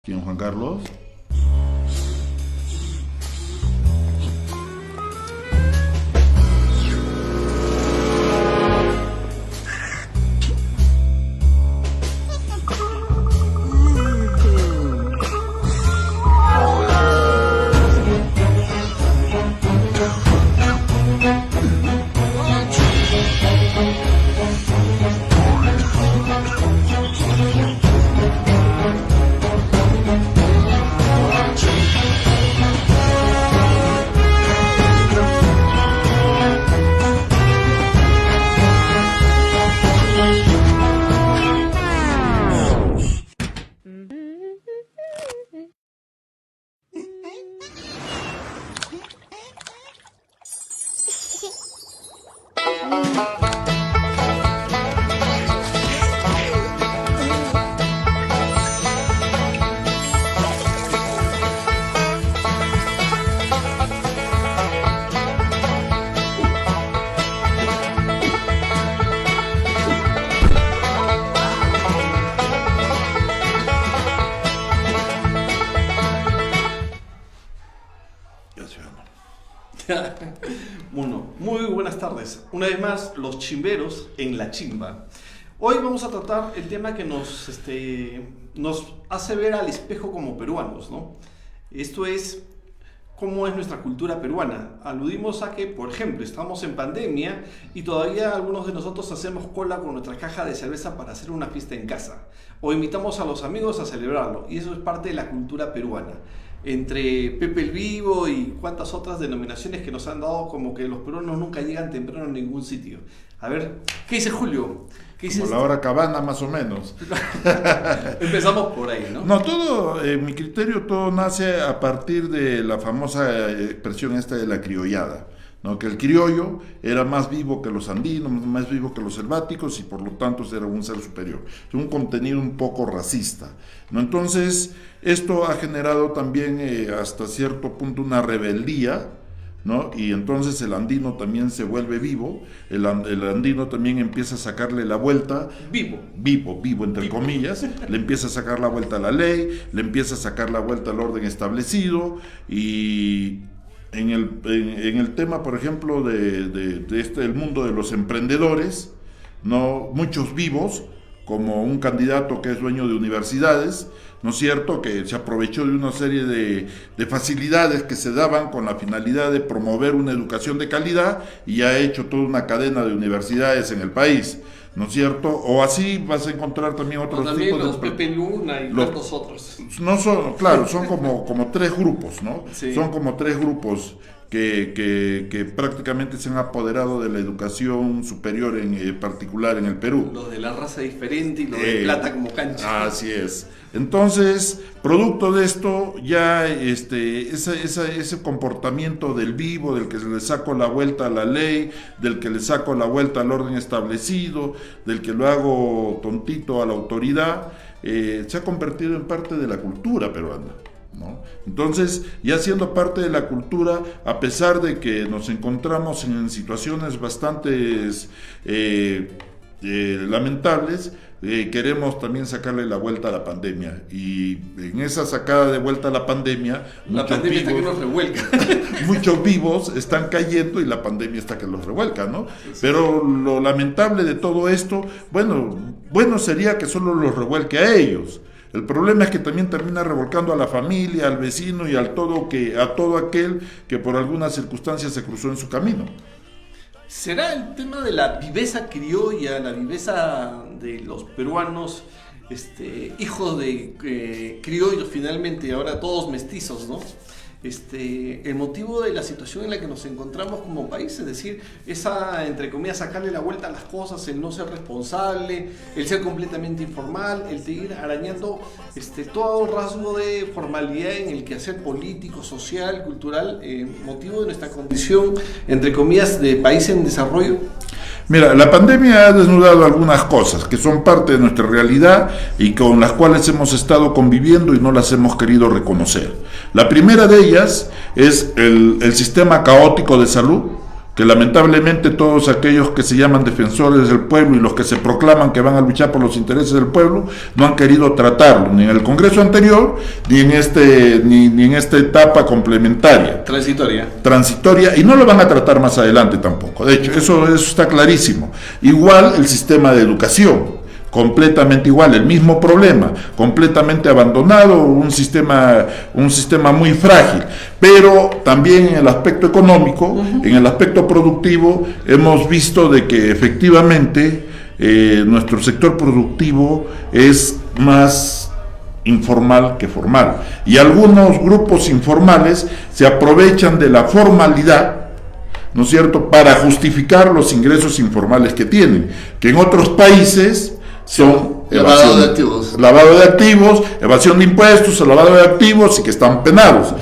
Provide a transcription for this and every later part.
¿Quién, Juan Carlos? Bueno, muy buenas tardes. Una vez más, los chimberos en la chimba. Hoy vamos a tratar el tema que nos hace ver al espejo como peruanos, ¿no? Esto es cómo es nuestra cultura peruana. Aludimos a que, por ejemplo, estamos en pandemia y todavía algunos de nosotros hacemos cola con nuestra caja de cerveza para hacer una fiesta en casa. O invitamos a los amigos a celebrarlo. Y eso es parte de la cultura peruana. Entre Pepe el Vivo y cuantas otras denominaciones que nos han dado, como que los peruanos nunca llegan temprano a ningún sitio. A ver, ¿qué dice Julio? ¿Qué dice Como la hora cabana, más o menos. Empezamos por ahí, ¿no? No, todo, en mi criterio, todo nace a partir de la famosa expresión esta de la criollada, ¿no? Que el criollo era más vivo que los andinos, más vivo que los selváticos y por lo tanto era un ser superior. Es un contenido un poco racista, ¿no? Entonces, esto ha generado también hasta cierto punto una rebeldía, ¿no? Y entonces el andino también se vuelve vivo, el andino también empieza a sacarle la vuelta, vivo entre comillas, le empieza a sacar la vuelta a la ley, le empieza a sacar la vuelta al orden establecido. Y en el tema, por ejemplo, el mundo de los emprendedores, ¿no? Muchos vivos, como un candidato que es dueño de universidades, ¿no es cierto?, que se aprovechó de una serie de facilidades que se daban con la finalidad de promover una educación de calidad y ha hecho toda una cadena de universidades en el país, ¿no es cierto? O así vas a encontrar también otros también tipos los de... Pepe Luna y tantos otros. No son, claro, son como tres grupos, ¿no? Sí. Son como tres grupos que prácticamente se han apoderado de la educación superior, en particular en el Perú. Los de la raza diferente y los de plata como cancha. Así es. Entonces, producto de esto, ya ese comportamiento del vivo, del que le saco la vuelta a la ley, del que le saco la vuelta al orden establecido, del que lo hago tontito a la autoridad, se ha convertido en parte de la cultura peruana, ¿no? Entonces, ya siendo parte de la cultura, a pesar de que nos encontramos en situaciones bastante lamentables, queremos también sacarle la vuelta a la pandemia, y en esa sacada de vuelta a la pandemia está que nos revuelca. Muchos vivos están cayendo y la pandemia está que los revuelca, ¿no? Sí. Pero lo lamentable de todo esto, bueno sería que solo los revuelque a ellos. El problema es que también termina revolcando a la familia, al vecino y a todo aquel que por alguna circunstancia se cruzó en su camino. ¿Será el tema de la viveza criolla, la viveza de los peruanos, hijos de criollos finalmente, ahora todos mestizos, ¿no? El motivo de la situación en la que nos encontramos como país, es decir, esa, entre comillas, sacarle la vuelta a las cosas, el no ser responsable, el ser completamente informal, el seguir arañando todo rasgo de formalidad en el quehacer político, social, cultural, motivo de nuestra condición, entre comillas, de país en desarrollo? Mira, la pandemia ha desnudado algunas cosas que son parte de nuestra realidad y con las cuales hemos estado conviviendo y no las hemos querido reconocer. La primera de ellas es el sistema caótico de salud que lamentablemente todos aquellos que se llaman defensores del pueblo y los que se proclaman que van a luchar por los intereses del pueblo no han querido tratarlo, ni en el Congreso anterior, ni en esta etapa complementaria. Transitoria, y no lo van a tratar más adelante tampoco. De hecho, eso está clarísimo. Igual el sistema de educación, completamente igual, el mismo problema, completamente abandonado, un sistema muy frágil, pero también en el aspecto económico, en el aspecto productivo, hemos visto de que efectivamente nuestro sector productivo es más informal que formal, y algunos grupos informales se aprovechan de la formalidad, ¿no es cierto?, para justificar los ingresos informales que tienen, que en otros países son lavado de activos, evasión de impuestos, lavado de activos, y que están penados.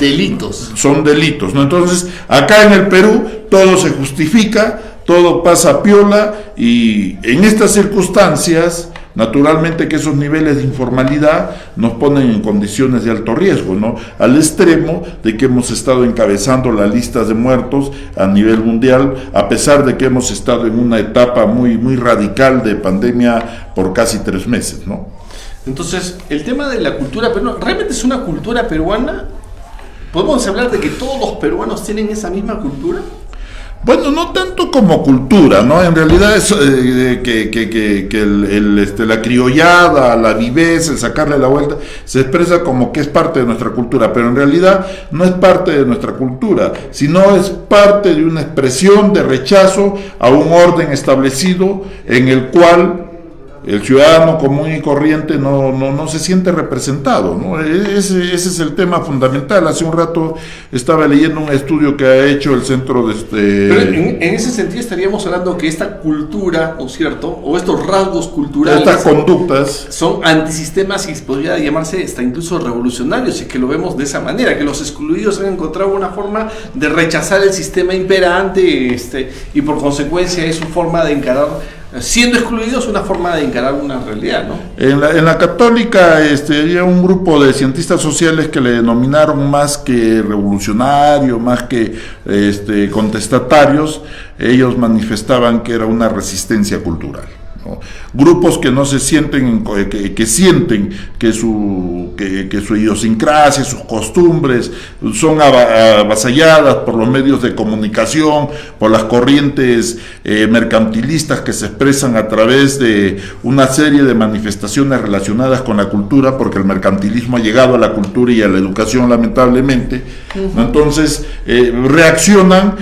Son delitos, ¿no? Entonces, acá en el Perú todo se justifica, todo pasa piola, y en estas circunstancias, naturalmente que esos niveles de informalidad nos ponen en condiciones de alto riesgo, ¿no? Al extremo de que hemos estado encabezando las listas de muertos a nivel mundial, a pesar de que hemos estado en una etapa muy, muy radical de pandemia por casi 3 meses, ¿no? Entonces, el tema de la cultura peruana, ¿realmente es una cultura peruana? ¿Podemos hablar de que todos los peruanos tienen esa misma cultura? Bueno, no tanto como cultura, ¿no? En realidad es la criollada, la viveza, el sacarle la vuelta, se expresa como que es parte de nuestra cultura, pero en realidad no es parte de nuestra cultura, sino es parte de una expresión de rechazo a un orden establecido en el cual el ciudadano común y corriente no se siente representado, ¿no? Ese es el tema fundamental. Hace un rato estaba leyendo un estudio que ha hecho el centro de Pero en ese sentido estaríamos hablando que esta cultura, ¿no es cierto?, o estos rasgos culturales, estas conductas, son antisistemas y podría llamarse hasta incluso revolucionarios, y que lo vemos de esa manera, que los excluidos han encontrado una forma de rechazar el sistema imperante, y por consecuencia es su forma de encarar, siendo excluidos, una forma de encarar una realidad, ¿no? En la Católica había un grupo de cientistas sociales que le denominaron más que revolucionario, más que contestatarios. Ellos manifestaban que era una resistencia cultural, ¿no? Grupos que no se sienten, que sienten que su idiosincrasia, sus costumbres son avasalladas por los medios de comunicación, por las corrientes mercantilistas que se expresan a través de una serie de manifestaciones relacionadas con la cultura, porque el mercantilismo ha llegado a la cultura y a la educación, lamentablemente. Uh-huh. Entonces reaccionan,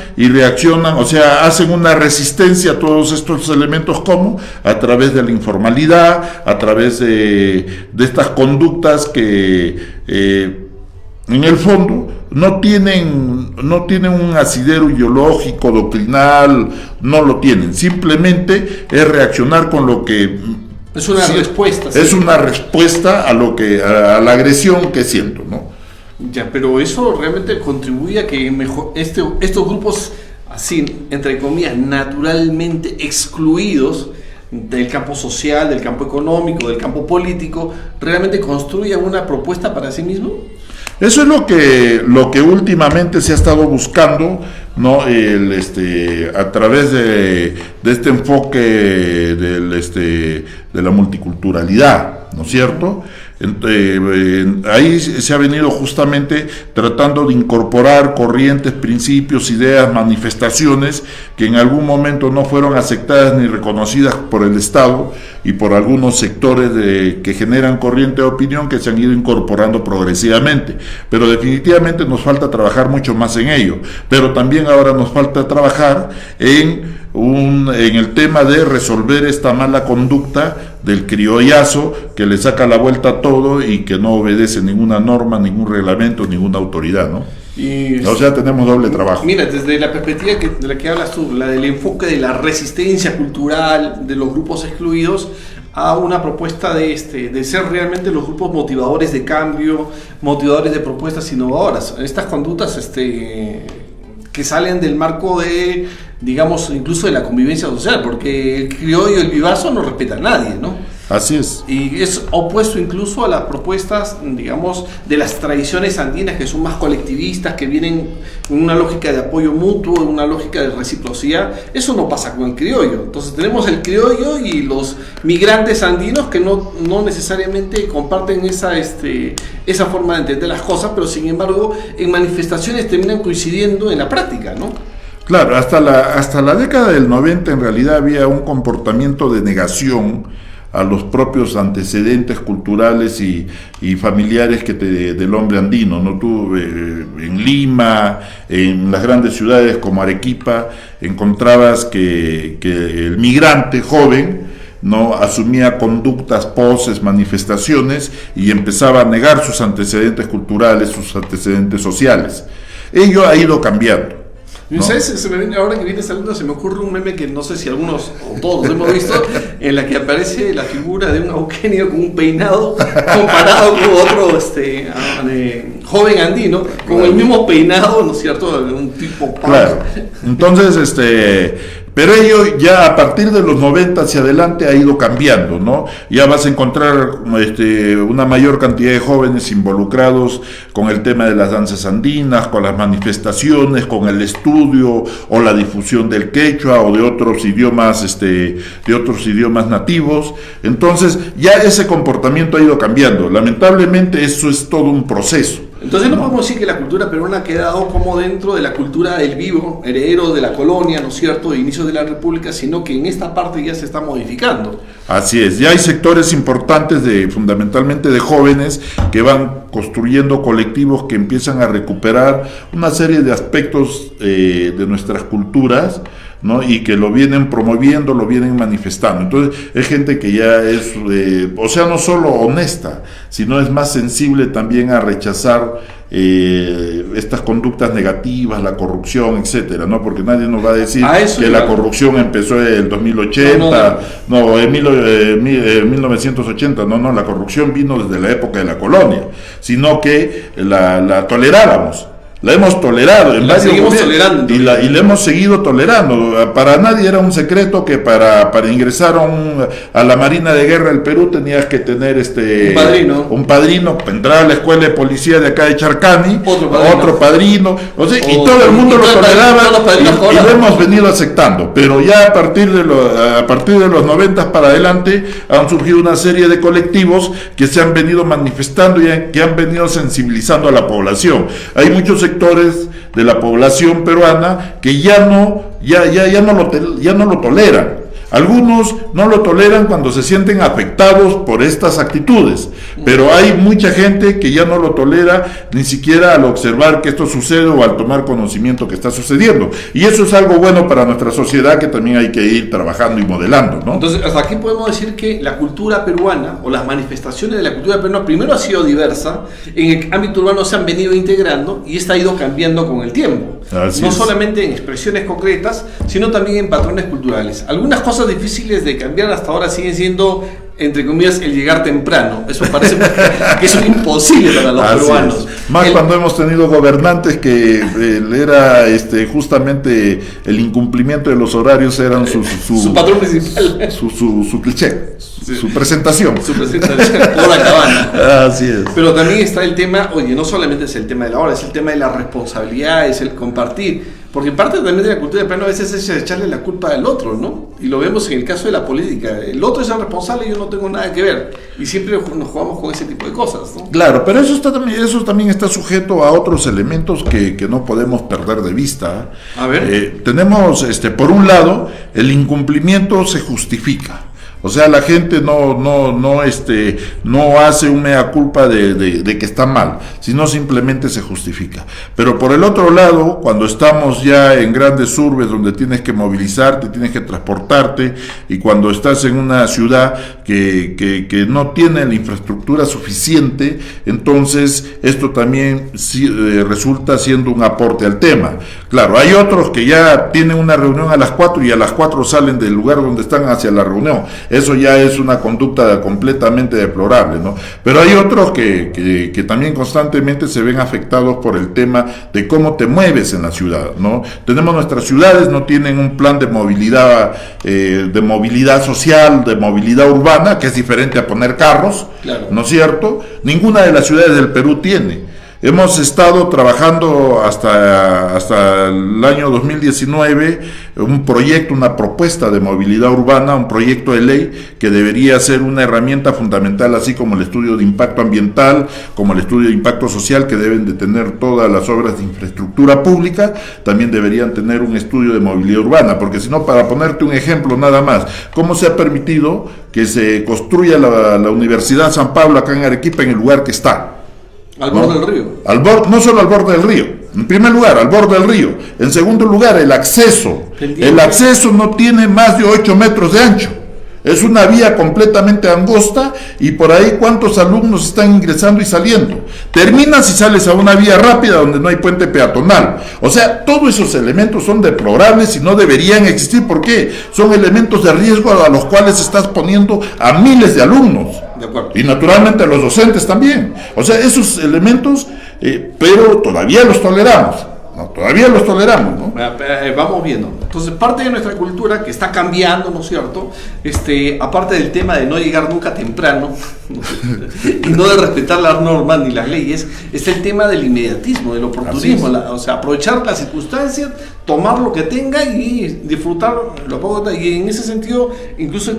o sea, hacen una resistencia a todos estos elementos, como a través de la informalidad, a través de estas conductas que en el fondo no tienen un asidero ideológico, doctrinal, no lo tienen, simplemente es reaccionar con lo que es una respuesta. Es una respuesta a la agresión que siento, ¿no? Ya, pero eso realmente contribuye a que estos grupos, así, entre comillas, naturalmente excluidos del campo social, del campo económico, del campo político, realmente construyan una propuesta para sí mismo. Eso es lo que últimamente se ha estado buscando, ¿no? A través de este enfoque de la multiculturalidad, ¿no es cierto? Ahí se ha venido justamente tratando de incorporar corrientes, principios, ideas, manifestaciones que en algún momento no fueron aceptadas ni reconocidas por el Estado y por algunos sectores que generan corriente de opinión, que se han ido incorporando progresivamente, pero definitivamente nos falta trabajar mucho más en ello. Pero también ahora nos falta trabajar en el tema de resolver esta mala conducta del criollazo que le saca la vuelta a todo y que no obedece ninguna norma, ningún reglamento, ninguna autoridad, ¿no? O sea, tenemos doble trabajo. Mira, desde la perspectiva de la que hablas tú, la del enfoque de la resistencia cultural de los grupos excluidos, a una propuesta de ser realmente los grupos motivadores de cambio, motivadores de propuestas innovadoras. Estas conductas que salen del marco de, digamos, incluso de la convivencia social, porque el criollo y el vivazo no respeta a nadie, ¿no? Así es. Y es opuesto incluso a las propuestas, digamos, de las tradiciones andinas que son más colectivistas, que vienen con una lógica de apoyo mutuo, una lógica de reciprocidad. Eso no pasa con el criollo. Entonces tenemos el criollo y los migrantes andinos que no necesariamente comparten esa forma de entender las cosas, pero sin embargo en manifestaciones terminan coincidiendo en la práctica, ¿no? Claro, hasta la década del 90 en realidad había un comportamiento de negación a los propios antecedentes culturales y familiares del hombre andino, ¿no? Tú en Lima, en las grandes ciudades como Arequipa, encontrabas que el migrante joven no asumía conductas, poses, manifestaciones y empezaba a negar sus antecedentes culturales, sus antecedentes sociales. Ello ha ido cambiando. ¿No? ¿Sabes? Ahora que viene saliendo se me ocurre un meme que no sé si algunos o todos hemos visto, en la que aparece la figura de un Eugenio con un peinado comparado con otro joven andino con el mismo peinado, ¿no es cierto? Un tipo punk. Claro. Entonces, pero ello ya a partir de los 90 hacia adelante ha ido cambiando, ¿no? Ya vas a encontrar una mayor cantidad de jóvenes involucrados con el tema de las danzas andinas, con las manifestaciones, con el estudio o la difusión del quechua o de otros idiomas, nativos. Entonces, ya ese comportamiento ha ido cambiando. Lamentablemente, eso es todo un proceso. Entonces no podemos decir que la cultura peruana ha quedado como dentro de la cultura del vivo, heredero de la colonia, ¿no es cierto?, de inicios de la República, sino que en esta parte ya se está modificando. Así es, ya hay sectores importantes fundamentalmente de jóvenes que van construyendo colectivos que empiezan a recuperar una serie de aspectos de nuestras culturas, ¿no? Y que lo vienen promoviendo, lo vienen manifestando. Entonces es gente que ya es, no solo honesta, sino es más sensible también a rechazar estas conductas negativas, la corrupción, etcétera, ¿no? Porque nadie nos va a decir que la corrupción empezó en el 2080, en 1980, no, la corrupción vino desde la época de la colonia, sino que la tolerábamos. La hemos tolerado en varios gobiernos y la hemos seguido tolerando. Para nadie era un secreto que para ingresar a la Marina de Guerra del Perú tenías que tener un padrino para entrar a la escuela de policía de acá de Charcani, otro padrino, y todo el mundo lo toleraba y lo hemos venido aceptando. Pero ya a partir de los 90 para adelante han surgido una serie de colectivos que se han venido manifestando y que han venido sensibilizando a la población. Hay muchos sectores de la población peruana que ya no lo toleran. Algunos no lo toleran cuando se sienten afectados por estas actitudes, pero hay mucha gente que ya no lo tolera ni siquiera al observar que esto sucede o al tomar conocimiento que está sucediendo. Y eso es algo bueno para nuestra sociedad que también hay que ir trabajando y modelando, ¿no? Entonces, hasta aquí podemos decir que la cultura peruana o las manifestaciones de la cultura peruana primero ha sido diversa, en el ámbito urbano se han venido integrando y esta ha ido cambiando con el tiempo. No solamente en expresiones concretas, sino también en patrones culturales. Algunas cosas difíciles de cambiar hasta ahora siguen siendo, entre comillas, el llegar temprano. Eso parece que es imposible para los peruanos. Más cuando hemos tenido gobernantes que era justamente el incumplimiento de los horarios eran su patrón principal, su cliché, su presentación. Su presentación por la cabana. Así es. Pero también está el tema, no solamente es el tema de la hora, es el tema de la responsabilidad, es el compartir. Porque parte también de la cultura de plano a veces es echarle la culpa al otro, ¿no? Y lo vemos en el caso de la política. El otro es el responsable y yo no tengo nada que ver. Y siempre nos jugamos con ese tipo de cosas, ¿no? Claro, pero eso también está sujeto a otros elementos que no podemos perder de vista. A ver. Tenemos, por un lado, el incumplimiento se justifica. O sea, la gente no hace un mea culpa de que está mal, sino simplemente se justifica. Pero por el otro lado, cuando estamos ya en grandes urbes donde tienes que movilizarte, tienes que transportarte, y cuando estás en una ciudad que no tiene la infraestructura suficiente, entonces esto también resulta siendo un aporte al tema. Claro, hay otros que ya tienen una reunión a las 4 y a las 4 salen del lugar donde están hacia la reunión. eso ya es una conducta completamente deplorable, ¿no? Pero hay otros que también constantemente se ven afectados por el tema de cómo te mueves en la ciudad, ¿no? Tenemos nuestras ciudades, no tienen un plan de movilidad social, de movilidad urbana, que es diferente a poner carros, claro, ¿no es cierto? Ninguna de las ciudades del Perú tiene. Hemos estado trabajando hasta el año 2019 un proyecto, una propuesta de movilidad urbana, un proyecto de ley que debería ser una herramienta fundamental, así como el estudio de impacto ambiental, como el estudio de impacto social que deben de tener todas las obras de infraestructura pública, también deberían tener un estudio de movilidad urbana, porque si no, para ponerte un ejemplo nada más, ¿cómo se ha permitido que se construya la Universidad San Pablo acá en Arequipa en el lugar que está? Al borde del río. No solo al borde del río. En primer lugar, al borde del río. En segundo lugar, el acceso. El acceso no tiene más de 8 metros de ancho. Es una vía completamente angosta y por ahí cuántos alumnos están ingresando y saliendo. Terminas y sales a una vía rápida donde no hay puente peatonal. O sea, todos esos elementos son deplorables y no deberían existir. ¿Por qué? Son elementos de riesgo a los cuales estás poniendo a miles de alumnos. De acuerdo. Y naturalmente a los docentes también. O sea, esos elementos, pero todavía los toleramos. No, todavía los toleramos, ¿no? Vamos viendo. Entonces, parte de nuestra cultura que está cambiando, ¿no es cierto? Aparte del tema de no llegar nunca temprano y no de respetar las normas ni las leyes, está el tema del inmediatismo, del oportunismo, o sea, aprovechar las circunstancias, tomar lo que tenga y disfrutar lo poco. Y en ese sentido, incluso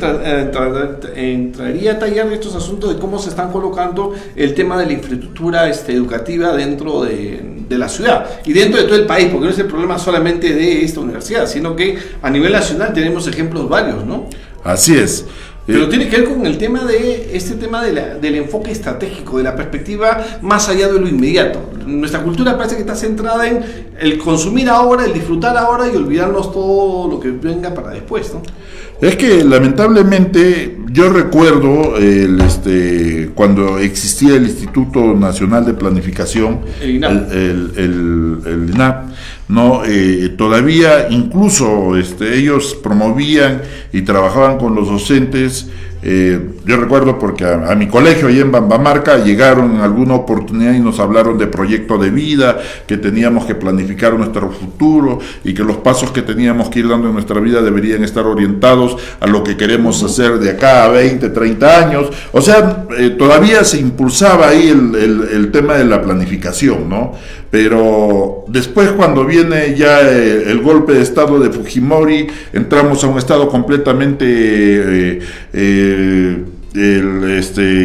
entraría a tallar estos asuntos de cómo se están colocando el tema de la infraestructura educativa dentro de la ciudad y dentro de todo el país, porque no es el problema solamente de esta universidad, sino que a nivel nacional tenemos ejemplos varios, ¿no? Así es. Pero tiene que ver con el tema del enfoque estratégico, de la perspectiva más allá de lo inmediato. Nuestra cultura parece que está centrada en el consumir ahora, el disfrutar ahora y olvidarnos todo lo que venga para después, ¿no? Es que lamentablemente yo recuerdo cuando existía el Instituto Nacional de Planificación, el INAP, el INAP, ¿no? Todavía incluso ellos promovían y trabajaban con los docentes. Yo recuerdo porque a mi colegio ahí en Bambamarca llegaron en alguna oportunidad y nos hablaron de proyecto de vida, que teníamos que planificar nuestro futuro y que los pasos que teníamos que ir dando en nuestra vida deberían estar orientados a lo que queremos hacer de acá a 20, 30 años. O sea, todavía se impulsaba ahí el tema de la planificación, ¿no? Pero después, cuando viene ya el golpe de estado de Fujimori, entramos a un estado completamente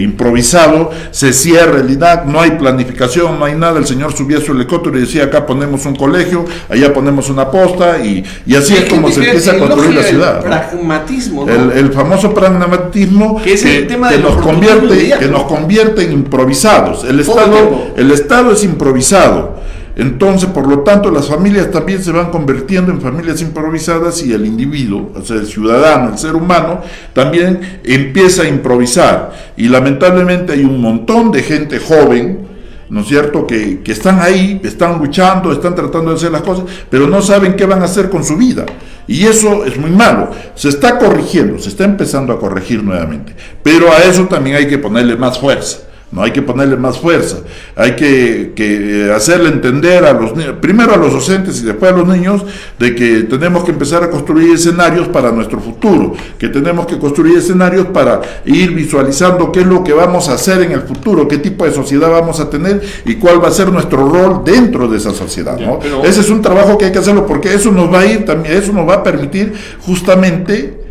improvisado, se cierra el INAC, no hay planificación, no hay nada. El señor subía a su helicóptero y decía: acá ponemos un colegio, allá ponemos una posta, y así es como se empieza a construir la ciudad. El pragmatismo, ¿no? El famoso pragmatismo que es el tema de que nos convierte en improvisados. El Estado es improvisado. Entonces, por lo tanto, las familias también se van convirtiendo en familias improvisadas y el individuo, o sea, el ciudadano, el ser humano, también empieza a improvisar. Y lamentablemente hay un montón de gente joven, ¿no es cierto?, que están ahí, están luchando, están tratando de hacer las cosas, pero no saben qué van a hacer con su vida. Y eso es muy malo. Se está corrigiendo, se está empezando a corregir nuevamente. Pero a eso también hay que ponerle más fuerza. No hay que ponerle más fuerza, hay que hacerle entender a los niños, primero a los docentes y después a los niños, de que tenemos que empezar a construir escenarios para nuestro futuro, que tenemos que construir escenarios para ir visualizando qué es lo que vamos a hacer en el futuro, qué tipo de sociedad vamos a tener y cuál va a ser nuestro rol dentro de esa sociedad, ¿no? Ese es un trabajo que hay que hacerlo, porque eso nos va a ir también, eso nos va a permitir justamente.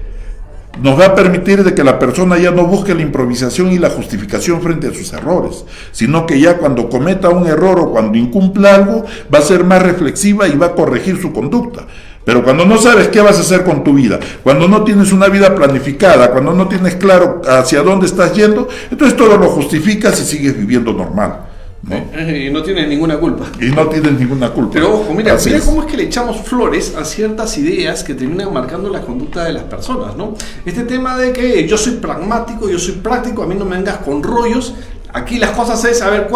Nos va a permitir de que la persona ya no busque la improvisación y la justificación frente a sus errores, sino que ya cuando cometa un error o cuando incumpla algo, va a ser más reflexiva y va a corregir su conducta. Pero cuando no sabes qué vas a hacer con tu vida, cuando no tienes una vida planificada, cuando no tienes claro hacia dónde estás yendo, entonces todo lo justificas y sigues viviendo normal, ¿no? Y no tienes ninguna culpa. Y no tienes ninguna culpa. Pero ojo, mira cómo es que le echamos flores a ciertas ideas que terminan marcando la conducta de las personas, ¿no? Este tema de que yo soy pragmático, yo soy práctico, a mí no me vengas con rollos. Aquí las cosas es, a ver,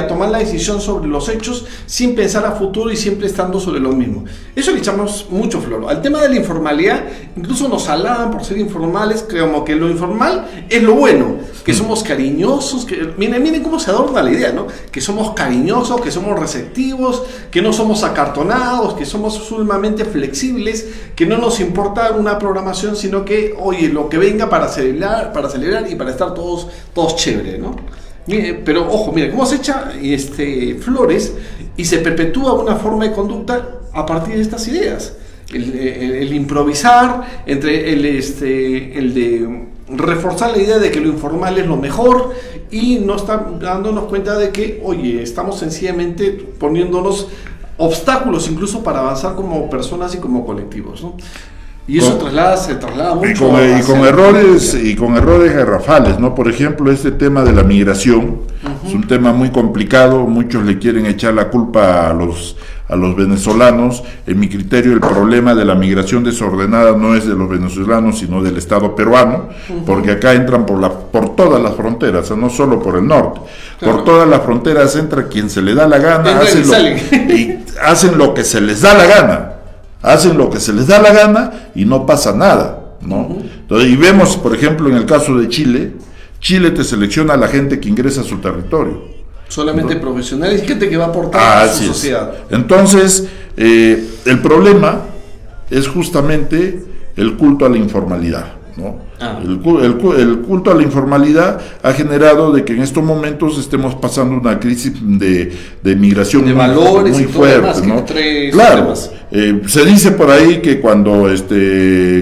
tomar la decisión sobre los hechos sin pensar a futuro y siempre estando sobre lo mismo. Eso le echamos mucho flor. Al tema de la informalidad, incluso nos alaban por ser informales, como que lo informal es lo bueno, que somos cariñosos, que miren cómo se adorna la idea, ¿no? Que somos cariñosos, que somos receptivos, que no somos acartonados, que somos sumamente flexibles, que no nos importa una programación, sino que, oye, lo que venga para celebrar y para estar todos chévere, ¿no? Pero ojo, mira, cómo se echa flores y se perpetúa una forma de conducta a partir de estas ideas. El improvisar, entre el de reforzar la idea de que lo informal es lo mejor y no estar dándonos cuenta de que, oye, estamos sencillamente poniéndonos obstáculos incluso para avanzar como personas y como colectivos, ¿no? Y eso se traslada mucho. Y con errores garrafales, ¿no? Por ejemplo, este tema de la migración es un tema muy complicado. Muchos le quieren echar la culpa a los venezolanos. En mi criterio, el problema de la migración desordenada no es de los venezolanos, sino del Estado peruano, porque acá entran por todas las fronteras, o sea, no solo por el norte. Claro. Por todas las fronteras entra quien se le da la gana, hacen lo que se les da la gana. Hacen lo que se les da la gana y no pasa nada, ¿no? Entonces, y vemos, por ejemplo, en el caso de Chile te selecciona a la gente que ingresa a su territorio. Solamente profesionales y gente que va a aportar a su sociedad. Entonces, el problema es justamente el culto a la informalidad, ¿no? El culto a la informalidad ha generado de que en estos momentos estemos pasando una crisis de migración de valores muy fuerte, ¿no? Claro, se dice por ahí que cuando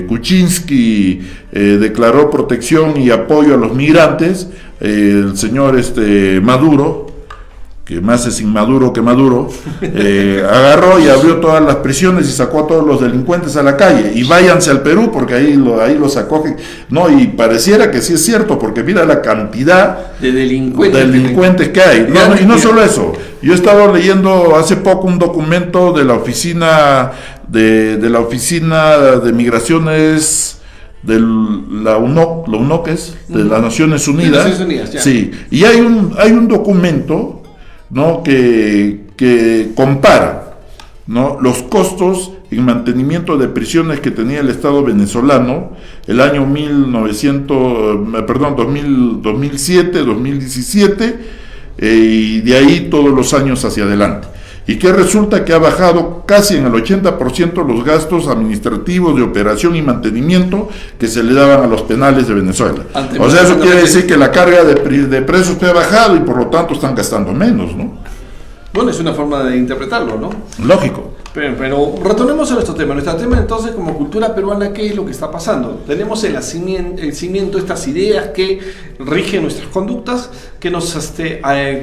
Kuczynski declaró protección y apoyo a los migrantes, el señor Maduro, que más es inmaduro que Maduro, agarró y abrió todas las prisiones y sacó a todos los delincuentes a la calle, y váyanse al Perú porque ahí los acogen, no, y pareciera que sí es cierto, porque mira la cantidad de delincuentes que hay, y no solo eso, yo he estado leyendo hace poco un documento de la oficina de migraciones de la UNOC es de las Naciones Unidas, sí, y hay un documento, ¿no? que compara, ¿no? los costos en mantenimiento de prisiones que tenía el Estado venezolano el año 2007, 2017 y de ahí todos los años hacia adelante. Y que resulta que ha bajado casi en el 80% los gastos administrativos de operación y mantenimiento que se le daban a los penales de Venezuela. O sea, eso quiere decir que la carga de presos ha bajado y por lo tanto están gastando menos, ¿no? Bueno, es una forma de interpretarlo, ¿no? Lógico. Pero retornemos a nuestro tema. Nuestro tema entonces, como cultura peruana, ¿qué es lo que está pasando? Tenemos el cimiento, estas ideas que rigen nuestras conductas, que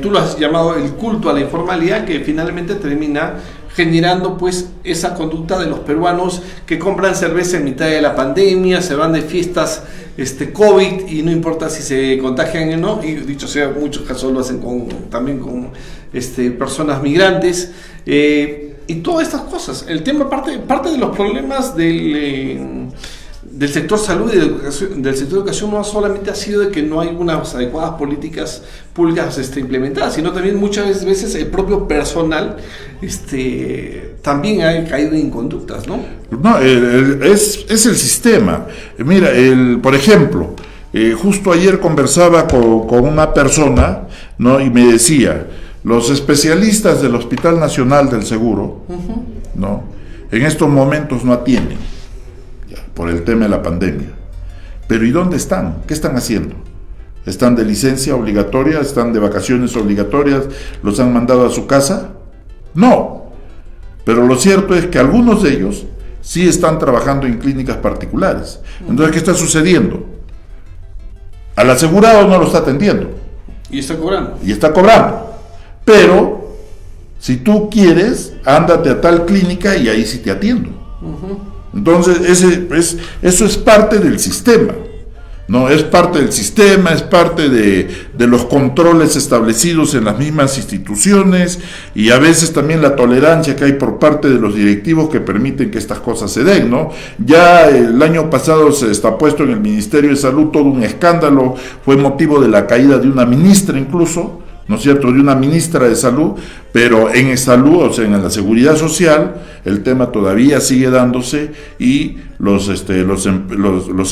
tú lo has llamado el culto a la informalidad, que finalmente termina generando pues esa conducta de los peruanos que compran cerveza en mitad de la pandemia, se van de fiestas COVID y no importa si se contagian o no, y dicho sea, muchos casos lo hacen también con personas migrantes, y todas estas cosas. El tema, parte de los problemas del sector salud y del sector educación no solamente ha sido de que no hay unas adecuadas políticas públicas implementadas, sino también muchas veces el propio personal también ha caído en conductas, ¿no? No, es el sistema. Mira, por ejemplo, justo ayer conversaba con una persona, ¿no? Y me decía, los especialistas del Hospital Nacional del Seguro, ¿no? En estos momentos no atienden por el tema de la pandemia. Pero ¿y dónde están? ¿Qué están haciendo? ¿Están de licencia obligatoria? ¿Están de vacaciones obligatorias? ¿Los han mandado a su casa? No. Pero lo cierto es que algunos de ellos sí están trabajando en clínicas particulares. Entonces, ¿qué está sucediendo? Al asegurado no lo está atendiendo. Y está cobrando. Pero, si tú quieres, ándate a tal clínica y ahí sí te atiendo. Entonces, eso es parte del sistema. No, es parte del sistema, es parte de los controles establecidos en las mismas instituciones y a veces también la tolerancia que hay por parte de los directivos que permiten que estas cosas se den, ¿no? Ya el año pasado se está puesto en el Ministerio de Salud todo un escándalo, fue motivo de la caída de una ministra incluso, ¿no es cierto?, de una ministra de salud, pero en salud, o sea, en la seguridad social, el tema todavía sigue dándose y los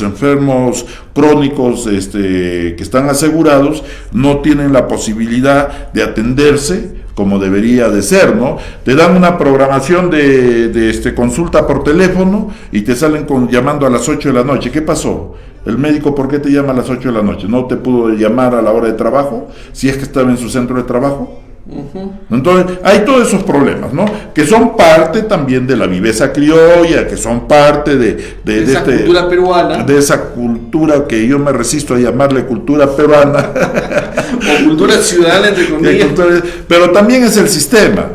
enfermos crónicos que están asegurados no tienen la posibilidad de atenderse como debería de ser, ¿no? Te dan una programación de consulta por teléfono y te salen llamando a las 8 de la noche. ¿Qué pasó? ¿El médico por qué te llama a las 8 de la noche? ¿No te pudo llamar a la hora de trabajo? Si es que estaba en su centro de trabajo. Entonces, hay todos esos problemas, ¿no? Que son parte también de la viveza criolla, que son parte de esa cultura peruana. De esa cultura que yo me resisto a llamarle cultura peruana. O cultura ciudadana, entre comillas. Pero también es el sistema.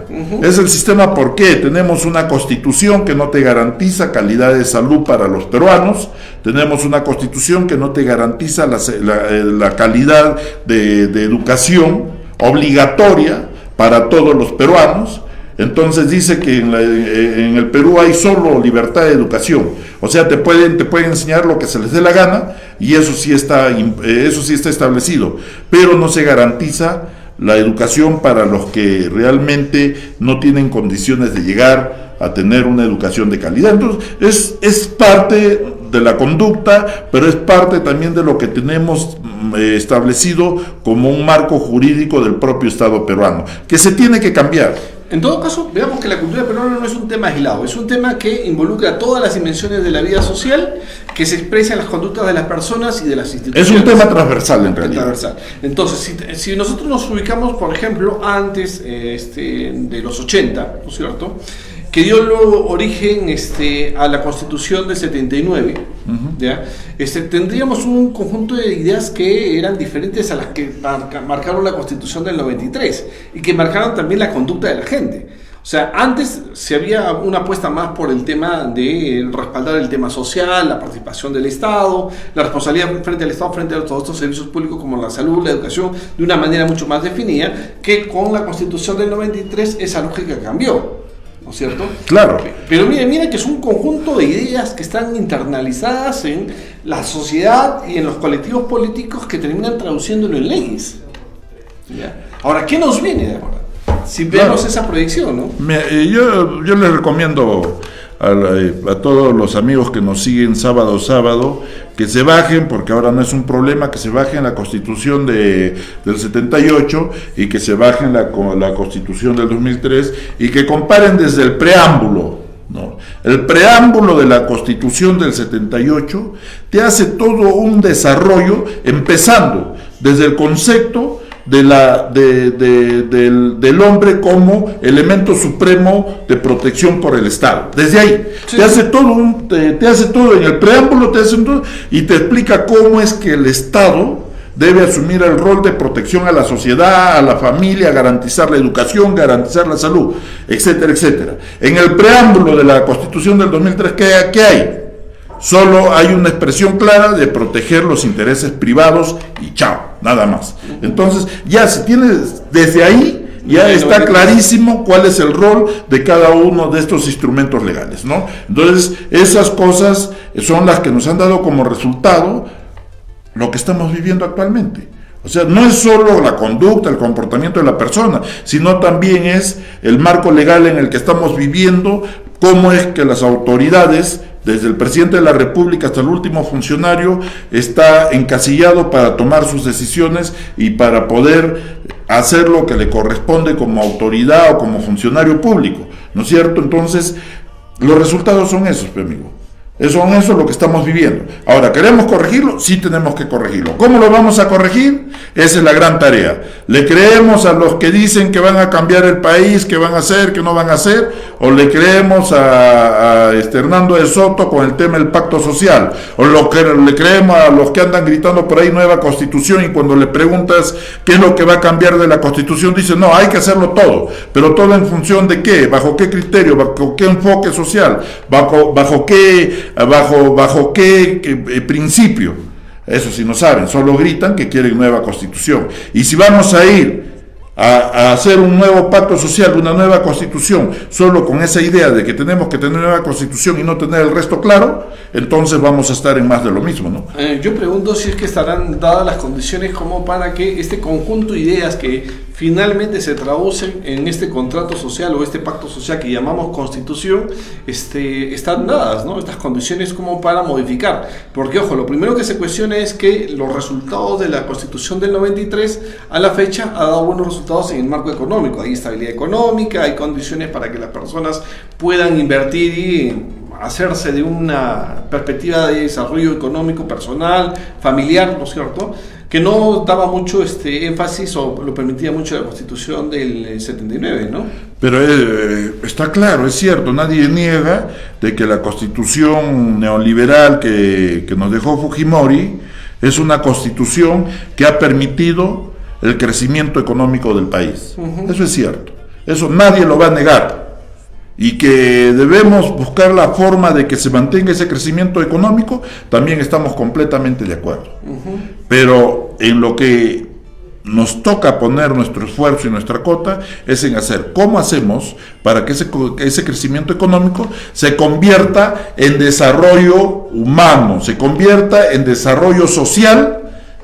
Es el sistema porque tenemos una constitución que no te garantiza calidad de salud para los peruanos, tenemos una constitución que no te garantiza la calidad de educación obligatoria para todos los peruanos. Entonces dice que en el Perú hay solo libertad de educación, o sea, te pueden enseñar lo que se les dé la gana y eso sí está establecido, pero no se garantiza la educación para los que realmente no tienen condiciones de llegar a tener una educación de calidad. Entonces es parte de la conducta, pero es parte también de lo que tenemos establecido como un marco jurídico del propio Estado peruano, que se tiene que cambiar. En todo caso, veamos que la cultura peruana no es un tema aislado, es un tema que involucra todas las dimensiones de la vida social, que se expresa en las conductas de las personas y de las instituciones. Es un tema transversal en realidad. Transversal. Entonces, si nosotros nos ubicamos, por ejemplo, antes de los 80, ¿no es cierto?, que dio luego origen a la Constitución del 79, ¿ya? Tendríamos un conjunto de ideas que eran diferentes a las que marcaron la Constitución del 93 y que marcaron también la conducta de la gente. O sea, antes se había una apuesta más por el tema de respaldar el tema social, la participación del Estado, la responsabilidad frente al Estado, frente a todos estos servicios públicos como la salud, la educación, de una manera mucho más definida, que con la Constitución del 93 esa lógica cambió. ¿No es cierto? Claro. Pero mira que es un conjunto de ideas que están internalizadas en la sociedad y en los colectivos políticos que terminan traduciéndolo en leyes. ¿Ya? Ahora, ¿qué nos viene de ahora? Si vemos esa proyección, ¿no? Yo les recomiendo a todos los amigos que nos siguen sábado a sábado que se bajen, porque ahora no es un problema, que se bajen la Constitución del 78 y que se bajen la Constitución del 2003 y que comparen desde el preámbulo, ¿no? El preámbulo de la Constitución del 78 te hace todo un desarrollo, empezando desde el concepto del hombre como elemento supremo de protección por el Estado. Desde ahí, sí. te hace todo en el preámbulo, y te explica cómo es que el Estado debe asumir el rol de protección a la sociedad, a la familia, garantizar la educación, garantizar la salud, etcétera, etcétera. En el preámbulo de la Constitución del 2003, ¿qué hay? Solo hay una expresión clara de proteger los intereses privados y chao, nada más. Entonces, ya se tiene, desde ahí ya está clarísimo cuál es el rol de cada uno de estos instrumentos legales, ¿no? Entonces, esas cosas son las que nos han dado como resultado lo que estamos viviendo actualmente. O sea, no es solo la conducta, el comportamiento de la persona, sino también es el marco legal en el que estamos viviendo, cómo es que las autoridades, desde el presidente de la República hasta el último funcionario, está encasillado para tomar sus decisiones y para poder hacer lo que le corresponde como autoridad o como funcionario público, ¿no es cierto? Entonces, los resultados son esos, amigo. Eso es lo que estamos viviendo. Ahora, ¿queremos corregirlo? Sí tenemos que corregirlo. ¿Cómo lo vamos a corregir? Esa es la gran tarea. ¿Le creemos a los que dicen que van a cambiar el país, que van a hacer, que no van a hacer? ¿O le creemos a Hernando de Soto con el tema del pacto social? ¿O le creemos a los que andan gritando por ahí nueva constitución y cuando le preguntas qué es lo que va a cambiar de la constitución, dicen, no, hay que hacerlo todo. ¿Pero todo en función de qué? ¿Bajo qué criterio? ¿Bajo qué enfoque social? ¿Bajo qué principio? Eso sí no saben, solo gritan que quieren nueva constitución. Y si vamos a ir a hacer un nuevo pacto social, una nueva constitución, solo con esa idea de que tenemos que tener nueva constitución y no tener el resto claro, entonces vamos a estar en más de lo mismo, ¿no? Yo pregunto si es que estarán dadas las condiciones como para que este conjunto de ideas que finalmente se traducen en este contrato social o este pacto social que llamamos constitución, están dadas, ¿no? Estas condiciones como para modificar. Porque, ojo, lo primero que se cuestiona es que los resultados de la constitución del 93 a la fecha ha dado buenos resultados en el marco económico. Hay estabilidad económica, hay condiciones para que las personas puedan invertir y hacerse de una perspectiva de desarrollo económico, personal, familiar, ¿no es cierto?, que no daba mucho énfasis o lo permitía mucho la Constitución del 79, ¿no? Pero está claro, es cierto, nadie niega de que la Constitución neoliberal que nos dejó Fujimori es una Constitución que ha permitido el crecimiento económico del país. Eso es cierto, eso nadie lo va a negar. Y que debemos buscar la forma de que se mantenga ese crecimiento económico, también estamos completamente de acuerdo. Pero en lo que nos toca poner nuestro esfuerzo y nuestra cota es en hacer cómo hacemos para que ese crecimiento económico se convierta en desarrollo humano, se convierta en desarrollo social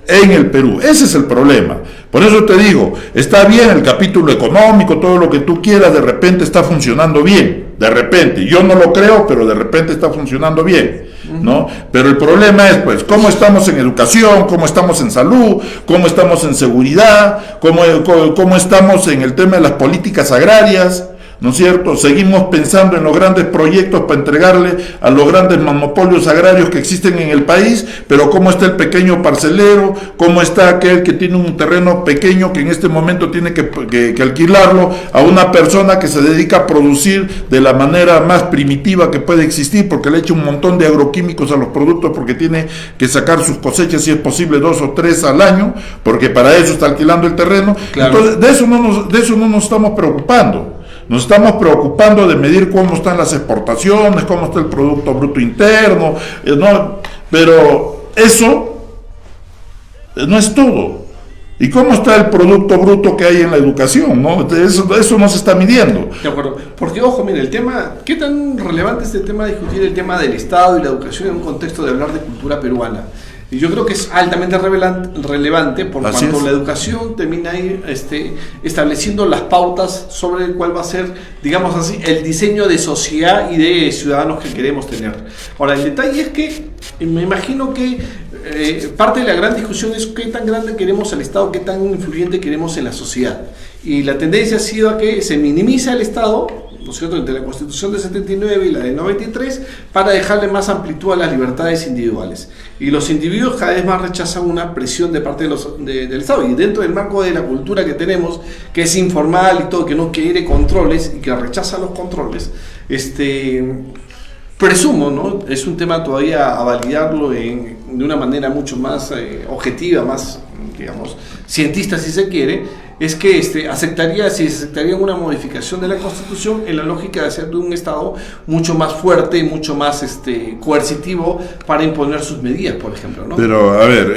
en el Perú. Ese es el problema. Por eso te digo, está bien el capítulo económico, todo lo que tú quieras, de repente está funcionando bien, de repente, yo no lo creo, pero de repente está funcionando bien, ¿no? Pero el problema es, pues, cómo estamos en educación, cómo estamos en salud, cómo estamos en seguridad, cómo estamos en el tema de las políticas agrarias, ¿no es cierto? Seguimos pensando en los grandes proyectos para entregarle a los grandes monopolios agrarios que existen en el país, pero ¿cómo está el pequeño parcelero? ¿Cómo está aquel que tiene un terreno pequeño que en este momento tiene que alquilarlo a una persona que se dedica a producir de la manera más primitiva que puede existir, porque le echa un montón de agroquímicos a los productos, porque tiene que sacar sus cosechas, si es posible 2 o 3 al año, porque para eso está alquilando el terreno? Claro. Entonces, de eso no nos estamos preocupando. Nos estamos preocupando de medir cómo están las exportaciones, cómo está el Producto Bruto Interno, ¿no? Pero eso no es todo. ¿Y cómo está el Producto Bruto que hay en la educación? ¿No? Eso no se está midiendo. De acuerdo. Porque, ojo, mire, el tema, ¿qué tan relevante es el tema de discutir el tema del Estado y la educación en un contexto de hablar de cultura peruana? Y yo creo que es altamente relevante por cuanto la educación termina ahí estableciendo las pautas sobre el cual va a ser, digamos así, el diseño de sociedad y de ciudadanos que queremos tener. Ahora, el detalle es que me imagino que parte de la gran discusión es qué tan grande queremos el Estado, qué tan influyente queremos en la sociedad. Y la tendencia ha sido a que se minimiza el Estado, ¿no es cierto?, entre la Constitución del 79 y la del 93, para dejarle más amplitud a las libertades individuales. Y los individuos cada vez más rechazan una presión de parte del Estado. Y dentro del marco de la cultura que tenemos, que es informal y todo, que no quiere controles y que rechaza los controles, presumo, ¿no?, es un tema todavía a validarlo de una manera mucho más objetiva, más, digamos, cientista si se quiere, es que se aceptaría una modificación de la Constitución en la lógica de hacer de un Estado mucho más fuerte, mucho más coercitivo para imponer sus medidas, por ejemplo, ¿no? Pero, a ver,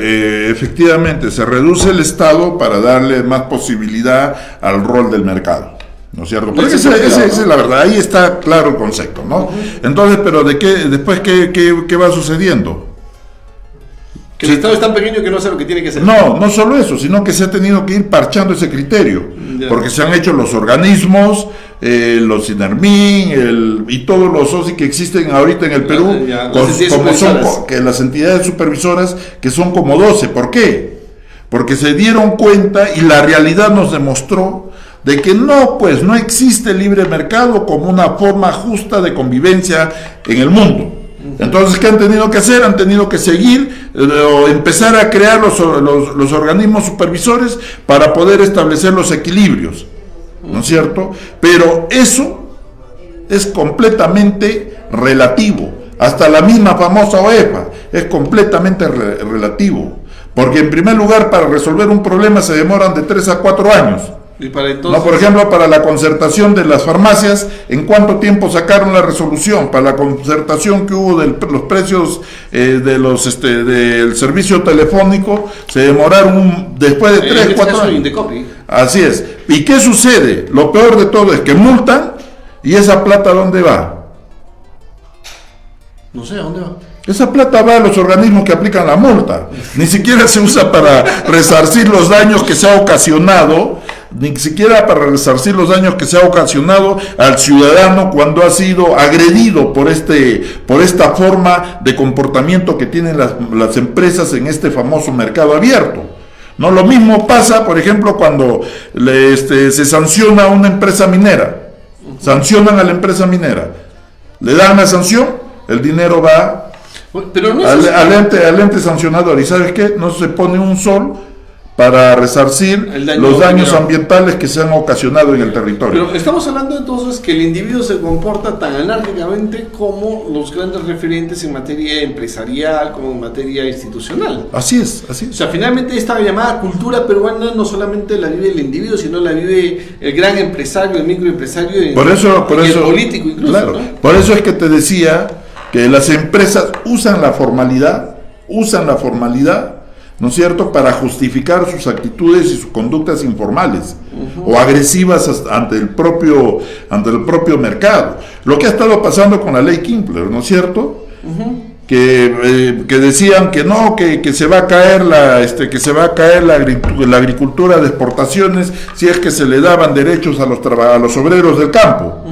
efectivamente, se reduce el Estado para darle más posibilidad al rol del mercado, ¿no es cierto? Porque esa es la verdad, ahí está claro el concepto, ¿no? Entonces, pero después, ¿qué va sucediendo? Que el Estado es tan pequeño que no hace lo que tiene que hacer. No solo eso, sino que se ha tenido que ir parchando ese criterio, porque se han hecho los organismos, los INERMIN, y todos los OSI que existen ahorita en el Perú, las entidades supervisoras, que son como 12. ¿Por qué? Porque se dieron cuenta y la realidad nos demostró de que no existe el libre mercado como una forma justa de convivencia en el mundo. Entonces, ¿qué han tenido que hacer? Han tenido que seguir o empezar a crear los organismos supervisores para poder establecer los equilibrios, ¿no es cierto? Pero eso es completamente relativo. Hasta la misma famosa OEPA es completamente relativo. Porque en primer lugar, para resolver un problema se demoran de 3 a 4 años. Y para entonces... No, por ejemplo, para la concertación de las farmacias, ¿en cuánto tiempo sacaron la resolución? Para la concertación que hubo de los precios del servicio telefónico, se demoraron después de 3, 4 años. Así es. ¿Y qué sucede? Lo peor de todo es que multan, y esa plata, ¿dónde va? No sé, ¿a dónde va? Esa plata va a los organismos que aplican la multa. Ni siquiera se usa para resarcir los daños que se ha ocasionado, ni siquiera para resarcir los daños que se ha ocasionado al ciudadano cuando ha sido agredido por esta forma de comportamiento que tienen las empresas en este famoso mercado abierto. No, lo mismo pasa, por ejemplo, cuando se sanciona a una empresa minera. Sancionan a la empresa minera. Le dan la sanción, el dinero va pero no al ente sancionador. ¿Y sabes qué? No se pone un sol para resarcir los daños ambientales que se han ocasionado en el territorio. Pero estamos hablando entonces que el individuo se comporta tan anárquicamente como los grandes referentes en materia empresarial, como en materia institucional. Así es, así es. O sea, finalmente esta llamada cultura peruana no solamente la vive el individuo, sino la vive el gran empresario, el microempresario, y el político incluso. Claro, ¿no? Por eso es que te decía que las empresas usan la formalidad, ¿no es cierto?, para justificar sus actitudes y sus conductas informales o agresivas ante el propio mercado. Lo que ha estado pasando con la ley Kimpler, ¿no es cierto? Que decían que no, que se va a caer la agricultura de exportaciones si es que se le daban derechos a los obreros del campo.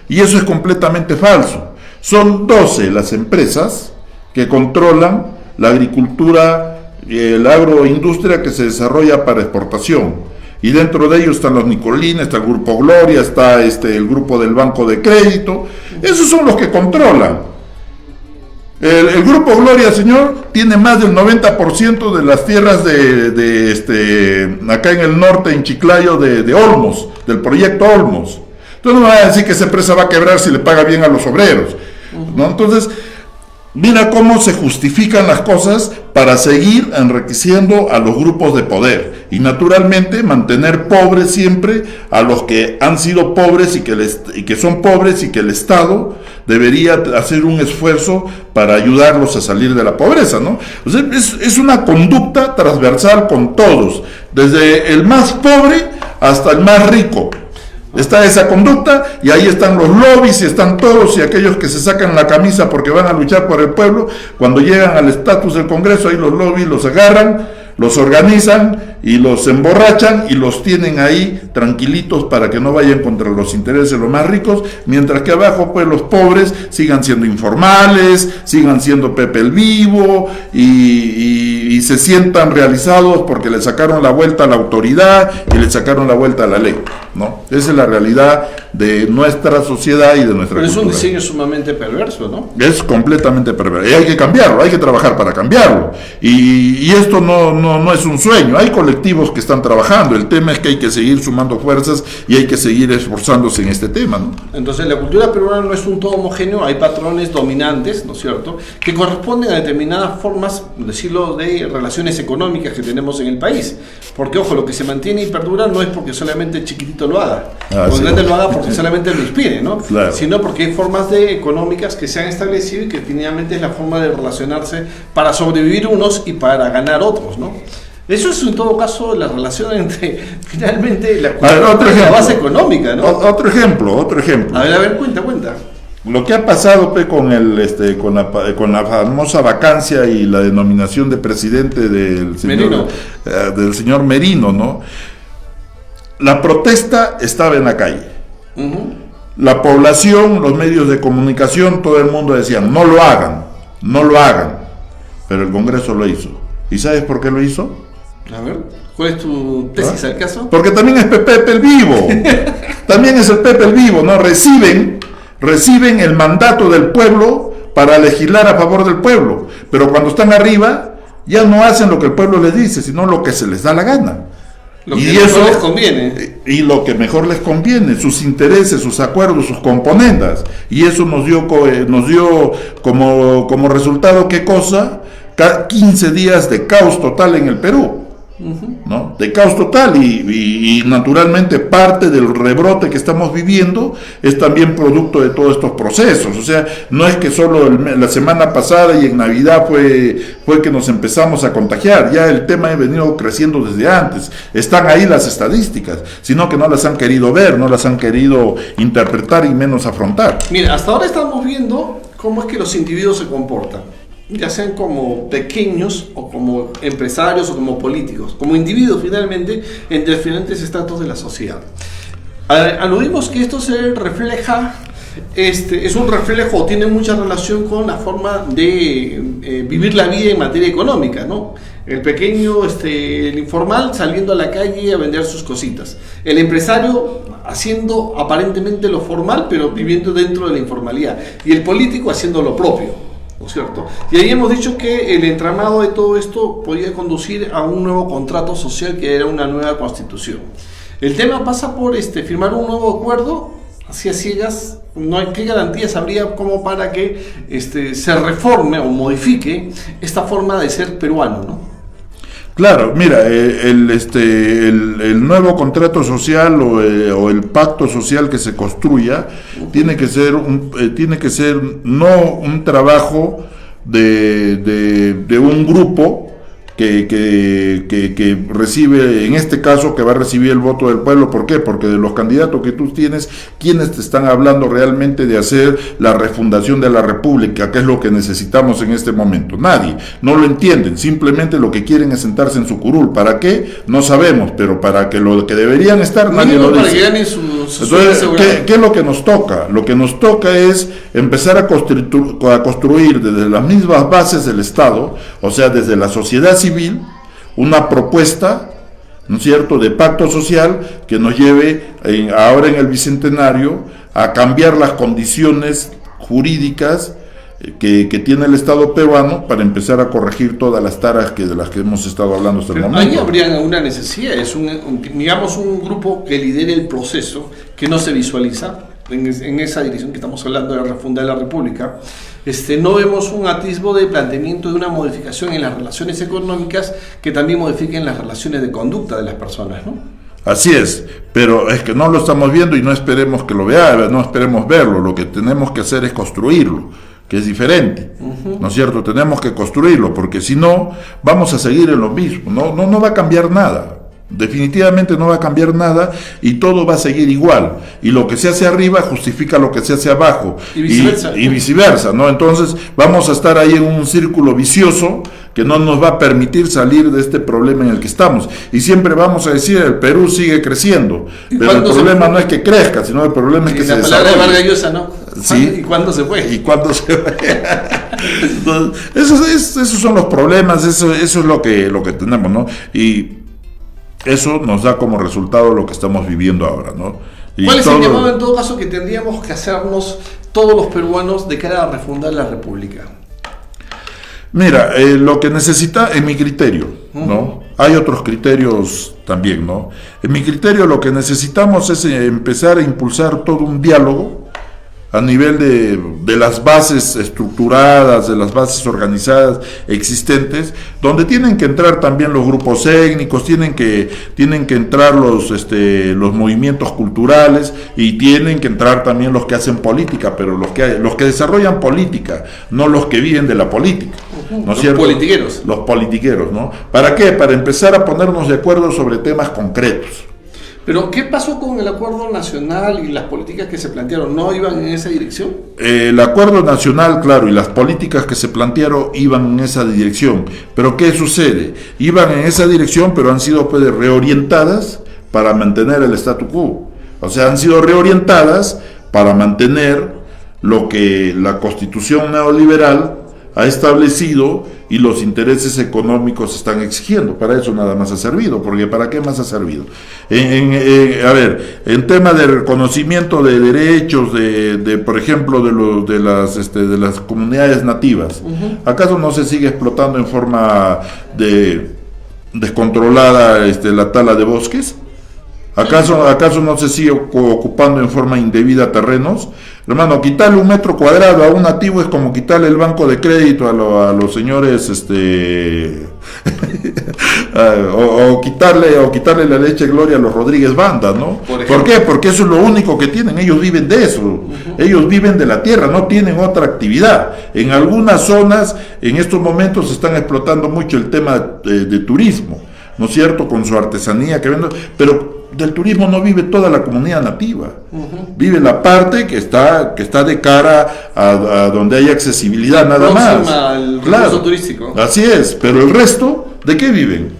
Y eso es completamente falso. Son 12 las empresas que controlan la agricultura y la agroindustria que se desarrolla para exportación. Y dentro de ellos están los Nicolina, está el Grupo Gloria, está el grupo del Banco de Crédito. Esos son los que controlan. El Grupo Gloria, señor, tiene más del 90% de las tierras acá en el norte, en Chiclayo, de Olmos, del proyecto Olmos. Entonces no me va a decir que esa empresa va a quebrar si le paga bien a los obreros, ¿no? Entonces, mira cómo se justifican las cosas para seguir enriqueciendo a los grupos de poder y naturalmente mantener pobres siempre a los que han sido pobres y que son pobres y que el Estado debería hacer un esfuerzo para ayudarlos a salir de la pobreza, ¿no? O sea, es una conducta transversal con todos, desde el más pobre hasta el más rico. Está esa conducta y ahí están los lobbies y están todos y aquellos que se sacan la camisa porque van a luchar por el pueblo. Cuando llegan al estatus del Congreso, ahí los lobbies los agarran, los organizan y los emborrachan y los tienen ahí tranquilitos para que no vayan contra los intereses de los más ricos, mientras que abajo pues los pobres sigan siendo informales, sigan siendo Pepe el Vivo y se sientan realizados porque le sacaron la vuelta a la autoridad y le sacaron la vuelta a la ley, ¿no? Esa es la realidad de nuestra sociedad y de nuestra cultura. Pero es un diseño sumamente perverso, ¿no? Es completamente perverso y hay que cambiarlo, hay que trabajar para cambiarlo y esto no es un sueño, hay colectivos que están trabajando, el tema es que hay que seguir sumando fuerzas y hay que seguir esforzándose en este tema, ¿no? Entonces la cultura peruana no es un todo homogéneo, hay patrones dominantes, ¿no es cierto?, que corresponden a determinadas formas, decirlo, de relaciones económicas que tenemos en el país, porque ojo, lo que se mantiene y perdura no es porque solamente el chiquitito lo haga, o el grande lo haga porque solamente lo inspire, ¿no? Claro. Sino porque hay formas económicas que se han establecido y que finalmente es la forma de relacionarse para sobrevivir unos y para ganar otros, ¿no? Eso es en todo caso la relación entre finalmente la cultura y la base económica, ¿no? Otro ejemplo. A ver, cuenta. Lo que ha pasado con la famosa vacancia y la denominación de presidente del señor Merino, ¿no? La protesta estaba en la calle. La población, los medios de comunicación, todo el mundo decían, no lo hagan. Pero el Congreso lo hizo. ¿Y sabes por qué lo hizo? A ver, ¿cuál es tu tesis al caso? Porque también es Pepe el Vivo. También es el Pepe el Vivo, ¿no? Reciben el mandato del pueblo para legislar a favor del pueblo. Pero cuando están arriba, ya no hacen lo que el pueblo les dice, sino lo que se les da la gana. Lo que mejor les conviene. Y lo que mejor les conviene, sus intereses, sus acuerdos, sus componendas. Y eso nos dio como resultado, ¿qué cosa? 15 días de caos total en el Perú. ¿no? De caos total y naturalmente parte del rebrote que estamos viviendo es también producto de todos estos procesos. O sea, no es que solo la semana pasada y en Navidad fue que nos empezamos a contagiar, ya el tema ha venido creciendo desde antes, están ahí las estadísticas, sino que no las han querido ver, no las han querido interpretar y menos afrontar. Mira, hasta ahora estamos viendo cómo es que los individuos se comportan, ya sean como pequeños o como empresarios o como políticos, como individuos finalmente en diferentes estratos de la sociedad. Aludimos que esto se refleja, es un reflejo, tiene mucha relación con la forma de vivir la vida en materia económica, ¿no? El pequeño, el informal saliendo a la calle a vender sus cositas. El empresario haciendo aparentemente lo formal, pero viviendo dentro de la informalidad. Y el político haciendo lo propio. ¿No es cierto? Y ahí hemos dicho que el entramado de todo esto podía conducir a un nuevo contrato social que era una nueva constitución. El tema pasa por firmar un nuevo acuerdo, así a ciegas. No hay qué garantías habría como para que se reforme o modifique esta forma de ser peruano, ¿no? Claro, mira, el nuevo contrato social o el pacto social que se construya tiene que ser no un trabajo de un grupo que recibe, en este caso, que va a recibir el voto del pueblo. ¿Por qué? Porque de los candidatos que tú tienes, ¿quiénes te están hablando realmente de hacer la refundación de la República? ¿Qué es lo que necesitamos en este momento? Nadie, no lo entienden, simplemente lo que quieren es sentarse en su curul. ¿Para qué? No sabemos, pero para que lo que deberían estar, nadie lo dice. Entonces, ¿qué es lo que nos toca? Lo que nos toca es empezar a construir desde las mismas bases del Estado, o sea, desde la sociedad civil, una propuesta, ¿no es cierto?, de pacto social que nos lleve ahora en el Bicentenario a cambiar las condiciones jurídicas que tiene el Estado peruano para empezar a corregir todas las taras de las que hemos estado hablando hasta el momento. Ahí habría una necesidad, digamos un grupo que lidere el proceso que no se visualiza en esa dirección que estamos hablando de refundar la República. No vemos un atisbo de planteamiento de una modificación en las relaciones económicas que también modifiquen las relaciones de conducta de las personas, ¿no? Así es, pero es que no lo estamos viendo y no esperemos que lo no esperemos verlo, lo que tenemos que hacer es construirlo, que es diferente, ¿no es cierto? Tenemos que construirlo, porque si no, vamos a seguir en lo mismo, no va a cambiar nada. Definitivamente no va a cambiar nada y todo va a seguir igual, y lo que se hace arriba justifica lo que se hace abajo y viceversa, ¿no? Entonces vamos a estar ahí en un círculo vicioso que no nos va a permitir salir de este problema en el que estamos, y siempre vamos a decir el Perú sigue creciendo, pero el problema no es que crezca, sino el problema es que se desarrolle. La palabra de Vargas Llosa, ¿no? ¿Sí? ¿Y cuándo se fue? ¿Y cuándo se fue? Entonces, esos son los problemas, eso es lo que tenemos, ¿no? Y eso nos da como resultado lo que estamos viviendo ahora, ¿no? Y ¿cuál es el llamado en todo caso que tendríamos que hacernos todos los peruanos de cara a refundar la República? Mira, lo que necesita, en mi criterio, ¿no? Hay otros criterios también, ¿no? En mi criterio lo que necesitamos es empezar a impulsar todo un diálogo a nivel de las bases estructuradas, de las bases organizadas existentes, donde tienen que entrar también los grupos étnicos, tienen que entrar los movimientos culturales, y tienen que entrar también los que hacen política, pero los que desarrollan política, no los que viven de la política, ¿no es cierto? Los politiqueros, ¿no? ¿Para qué? Para empezar a ponernos de acuerdo sobre temas concretos. Pero, ¿qué pasó con el acuerdo nacional y las políticas que se plantearon? ¿No iban en esa dirección? El acuerdo nacional, claro, y las políticas que se plantearon iban en esa dirección. Pero, ¿qué sucede? Iban en esa dirección, pero han sido reorientadas para mantener el statu quo. O sea, han sido reorientadas para mantener lo que la Constitución neoliberal ha establecido y los intereses económicos están exigiendo. Para eso nada más ha servido, porque ¿para qué más ha servido? En tema de reconocimiento de derechos por ejemplo, de las comunidades nativas, ¿acaso no se sigue explotando en forma descontrolada la tala de bosques? ¿Acaso no se sigue ocupando en forma indebida terrenos? Hermano, quitarle 1 metro cuadrado a un nativo es como quitarle el banco de crédito a los señores o quitarle la leche Gloria a los Rodríguez Banda, ¿no? ¿Por qué? Porque eso es lo único que tienen, ellos viven de eso, ellos viven de la tierra, no tienen otra actividad. En algunas zonas, en estos momentos, se están explotando mucho el tema de turismo, ¿no es cierto? Con su artesanía que venden, pero del turismo no vive toda la comunidad nativa, vive la parte que está de cara a donde hay accesibilidad, nada más. Al recurso turístico. Así es, pero el resto, ¿de qué viven?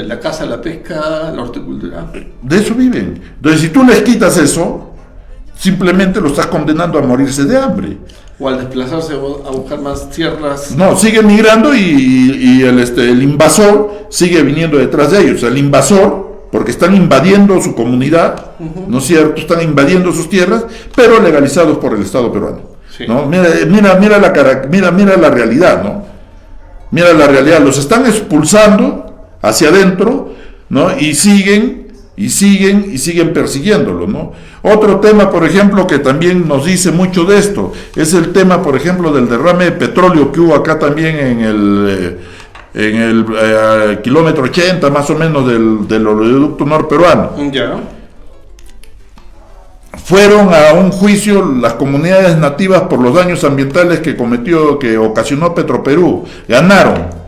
La caza, la pesca, la horticultura. De eso viven. Entonces, si tú les quitas eso, simplemente lo estás condenando a morirse de hambre. O al desplazarse a buscar más tierras. No, sigue migrando y el invasor sigue viniendo detrás de ellos. El invasor, porque están invadiendo su comunidad, ¿no es cierto? Están invadiendo sus tierras, pero legalizados por el Estado peruano. Sí. ¿No? Mira la realidad, ¿no? Mira la realidad, los están expulsando hacia adentro, ¿no? Y siguen persiguiéndolo, ¿no? Otro tema, por ejemplo, que también nos dice mucho de esto, es el tema, por ejemplo, del derrame de petróleo que hubo acá también en el kilómetro 80 más o menos del oleoducto norperuano. Ya. Fueron a un juicio las comunidades nativas por los daños ambientales que ocasionó Petroperú. Ganaron.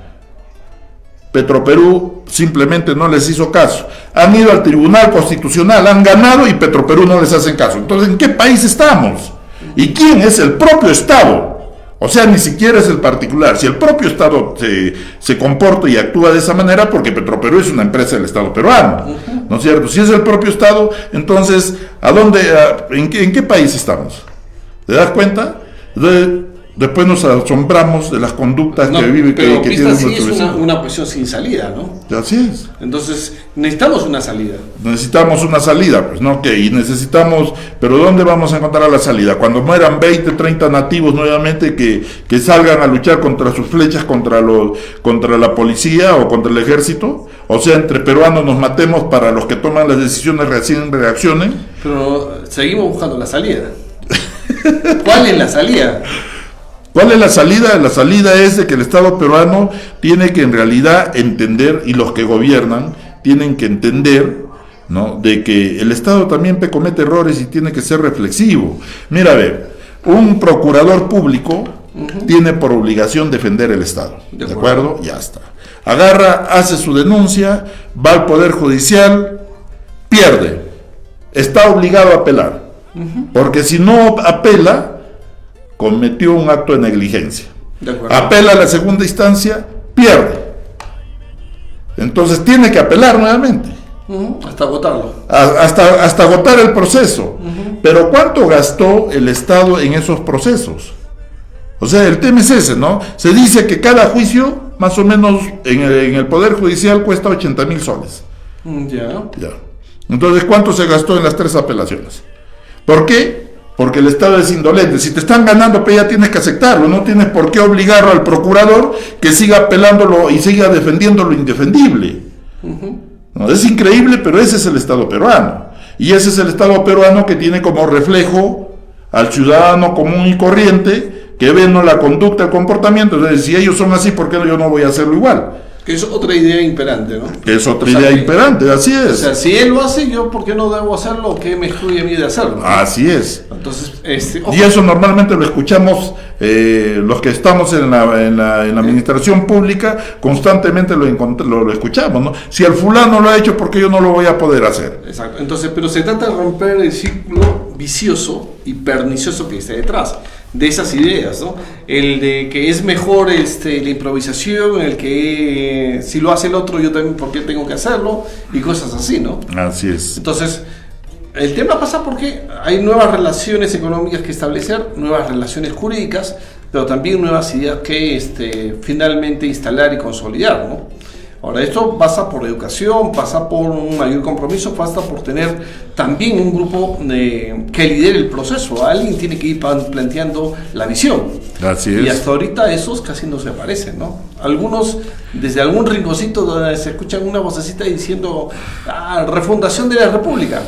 Petroperú simplemente no les hizo caso. Han ido al Tribunal Constitucional, han ganado y Petroperú no les hacen caso. Entonces, ¿en qué país estamos? ¿Y quién es el propio Estado? O sea, ni siquiera es el particular. Si el propio Estado se comporta y actúa de esa manera, porque Petroperú es una empresa del Estado peruano, ¿no es cierto? Si es el propio Estado, entonces, en qué país estamos? ¿Te das cuenta? Después nos asombramos de las conductas que tienen nuestro vecino. Es una cuestión sin salida, ¿no? Así es. Entonces, necesitamos una salida. Necesitamos una salida, pues, ¿no? Pero ¿dónde vamos a encontrar la salida? Cuando mueran 20, 30 nativos nuevamente que salgan a luchar contra sus flechas, contra la policía o contra el ejército. O sea, entre peruanos nos matemos para los que toman las decisiones recién reaccionen. Pero seguimos buscando la salida. ¿Cuál es la salida? ¿Cuál es la salida? La salida es de que el Estado peruano tiene que en realidad entender, y los que gobiernan tienen que entender, ¿no?, de que el Estado también comete errores y tiene que ser reflexivo. Mira, a ver, un procurador público tiene por obligación defender el Estado. ¿De acuerdo? Ya está. Agarra, hace su denuncia, va al Poder Judicial, pierde. Está obligado a apelar. Porque si no apela, cometió un acto de negligencia. Apela a la segunda instancia, pierde. Entonces tiene que apelar nuevamente. Hasta agotarlo. Hasta agotar el proceso. Pero ¿cuánto gastó el Estado en esos procesos? O sea, el tema es ese, ¿no? Se dice que cada juicio, más o menos, en el Poder Judicial cuesta 80,000 soles. Ya. Entonces, ¿cuánto se gastó en las 3 apelaciones? ¿Por qué? Porque el Estado es indolente. Si te están ganando, pues ya tienes que aceptarlo. No tienes por qué obligarlo al procurador que siga apelándolo y siga defendiendo lo indefendible. No, es increíble, pero ese es el Estado peruano. Y ese es el Estado peruano que tiene como reflejo al ciudadano común y corriente que ve, ¿no?, la conducta, el comportamiento. Entonces, si ellos son así, ¿por qué yo no voy a hacerlo igual? Que es otra idea imperante, ¿no? Es otra idea imperante, así es. O sea, si él lo hace, yo, ¿por qué no debo hacerlo? ¿Qué me excluye a mí de hacerlo? Así es. Entonces, y eso normalmente lo escuchamos los que estamos en la administración pública, constantemente lo escuchamos, ¿no? Si el fulano lo ha hecho, ¿por qué yo no lo voy a poder hacer? Exacto. Entonces, pero se trata de romper el círculo vicioso y pernicioso que está detrás de esas ideas, ¿no? El de que es mejor la improvisación, el que si lo hace el otro, yo también, ¿por qué tengo que hacerlo? Y cosas así, ¿no? Así es. Entonces, el tema pasa porque hay nuevas relaciones económicas que establecer, nuevas relaciones jurídicas, pero también nuevas ideas que finalmente instalar y consolidar, ¿no? Ahora, esto pasa por educación, pasa por un mayor compromiso, pasa por tener también un grupo que lidere el proceso. Alguien tiene que ir planteando la visión. Así es. Y hasta ahorita esos casi no se aparecen, ¿no? Algunos, desde algún rinconcito donde se escuchan una vocecita diciendo refundación de la República.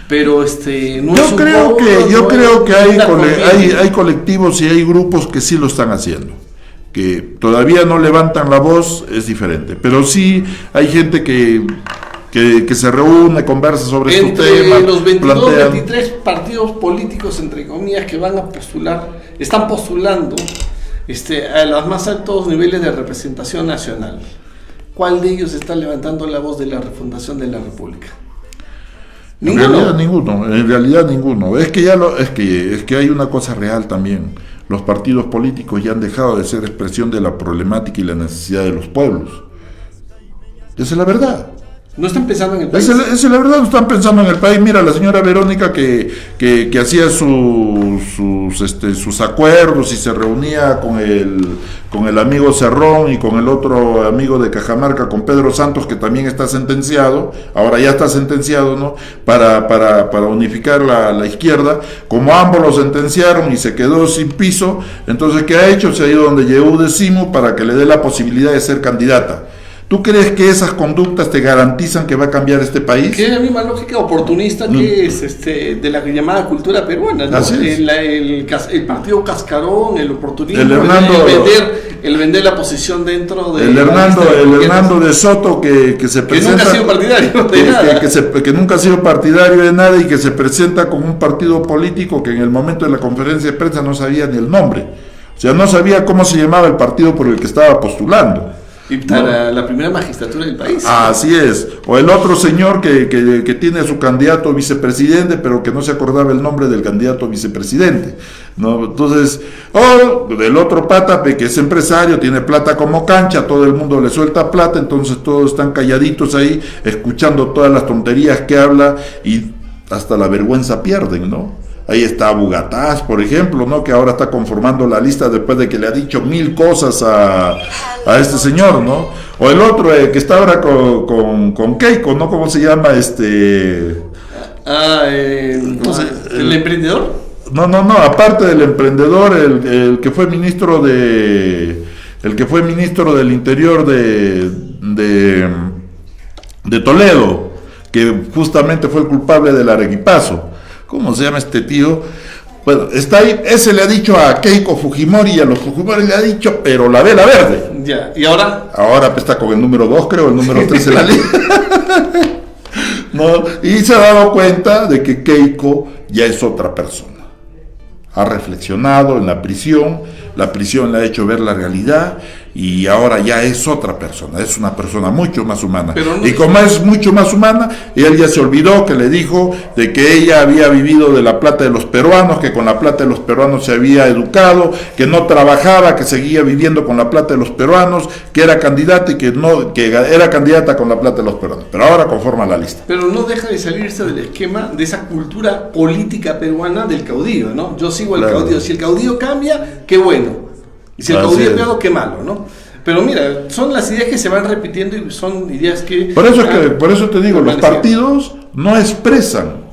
Pero yo creo que hay colectivos y hay grupos que sí lo están haciendo. que todavía no levantan la voz, es diferente. Pero sí hay gente que se reúne, conversa sobre estos temas. Entre los 22, 23 partidos políticos, entre comillas, que van a postular, están postulando a los más altos niveles de representación nacional, ¿cuál de ellos está levantando la voz de la refundación de la República? En realidad ninguno. Es que hay una cosa real también. Los partidos políticos ya han dejado de ser expresión de la problemática y la necesidad de los pueblos. Esa es la verdad. No están pensando en el país. Esa es la verdad, no están pensando en el país. Mira, la señora Verónica que hacía sus acuerdos y se reunía con el amigo Cerrón y con el otro amigo de Cajamarca, con Pedro Santos, que también está sentenciado, ahora ya está sentenciado, ¿no? Para unificar la izquierda. Como ambos lo sentenciaron y se quedó sin piso, entonces ¿qué ha hecho? Se ha ido donde llegó Decimo para que le dé la posibilidad de ser candidata. ¿Tú crees que esas conductas te garantizan que va a cambiar este país? Que es la misma lógica oportunista que es de la llamada cultura peruana, ¿no? El partido cascarón, el oportunismo, el vender la posición dentro de... El Hernando de Soto que se presenta... Que nunca ha sido partidario de nada. Que nunca ha sido partidario de nada y que se presenta con un partido político que en el momento de la conferencia de prensa no sabía ni el nombre. O sea, no sabía cómo se llamaba el partido por el que estaba postulando. Y para la primera magistratura del país. Así es. O el otro señor que tiene a su candidato vicepresidente, pero que no se acordaba el nombre del candidato vicepresidente, ¿no? Entonces, o del otro pátape que es empresario, tiene plata como cancha, todo el mundo le suelta plata, entonces todos están calladitos ahí, escuchando todas las tonterías que habla y hasta la vergüenza pierden, ¿no? Ahí está Bugatás, por ejemplo, ¿no? Que ahora está conformando la lista después de que le ha dicho 1000 cosas a este señor, ¿no? O el otro que está ahora con Keiko, ¿no? ¿Cómo se llama? ¿El emprendedor? No, aparte del emprendedor, el que fue ministro del Interior de Toledo, que justamente fue el culpable del arequipazo. ¿Cómo se llama este tío? Bueno, está ahí, ese le ha dicho a Keiko Fujimori y a los Fujimori le ha dicho, pero la vela verde. Ya, ¿y ahora? Ahora está con el número 2, creo, el número 3 en la lista. ¿No? Y se ha dado cuenta de que Keiko ya es otra persona. Ha reflexionado en la prisión le ha hecho ver la realidad y ahora ya es otra persona, es una persona mucho más humana. Y como es mucho más humana, él ya se olvidó que le dijo de que ella había vivido de la plata de los peruanos, que con la plata de los peruanos se había educado, que no trabajaba, que seguía viviendo con la plata de los peruanos, que era candidata y que era candidata con la plata de los peruanos. Pero ahora conforma la lista. Pero no deja de salirse del esquema de esa cultura política peruana del caudillo, ¿no? Yo sigo al caudillo. Si el caudillo cambia, qué bueno. Y si el caudillo es peor, qué malo, ¿no? Pero mira, son las ideas que se van repitiendo y son ideas que... Por eso te digo, los partidos no expresan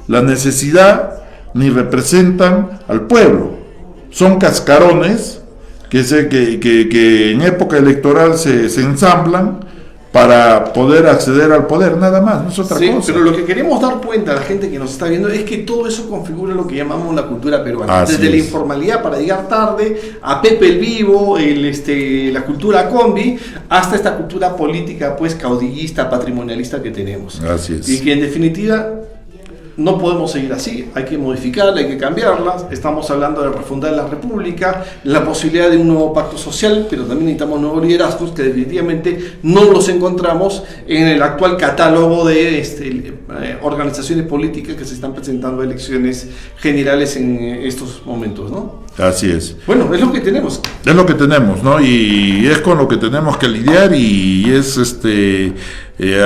la necesidad ni representan al pueblo. Son cascarones que en época electoral se ensamblan para poder acceder al poder, nada más, no es otra cosa. Pero lo que queremos dar cuenta a la gente que nos está viendo es que todo eso configura lo que llamamos la cultura peruana. Desde la informalidad para llegar tarde, a Pepe el Vivo, la cultura combi, hasta esta cultura política, pues, caudillista, patrimonialista que tenemos. Así es. Y que en definitiva no podemos seguir así, hay que modificarla, hay que cambiarla. Estamos hablando de refundar la República, la posibilidad de un nuevo pacto social, pero también necesitamos nuevos liderazgos que definitivamente no los encontramos en el actual catálogo de organizaciones políticas que se están presentando a elecciones generales en estos momentos, ¿no? Así es. Bueno, es lo que tenemos. Es lo que tenemos, ¿no? Y es con lo que tenemos que lidiar y es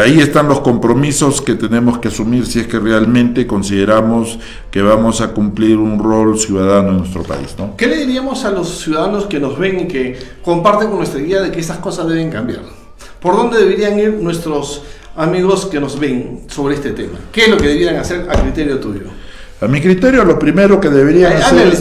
ahí están los compromisos que tenemos que asumir si es que realmente consideramos que vamos a cumplir un rol ciudadano en nuestro país, ¿no? ¿Qué le diríamos a los ciudadanos que nos ven y que comparten con nuestra idea de que estas cosas deben cambiar? ¿Por dónde deberían ir nuestros amigos que nos ven sobre este tema? ¿Qué es lo que deberían hacer a criterio tuyo? A mi criterio, lo primero que deberían hacer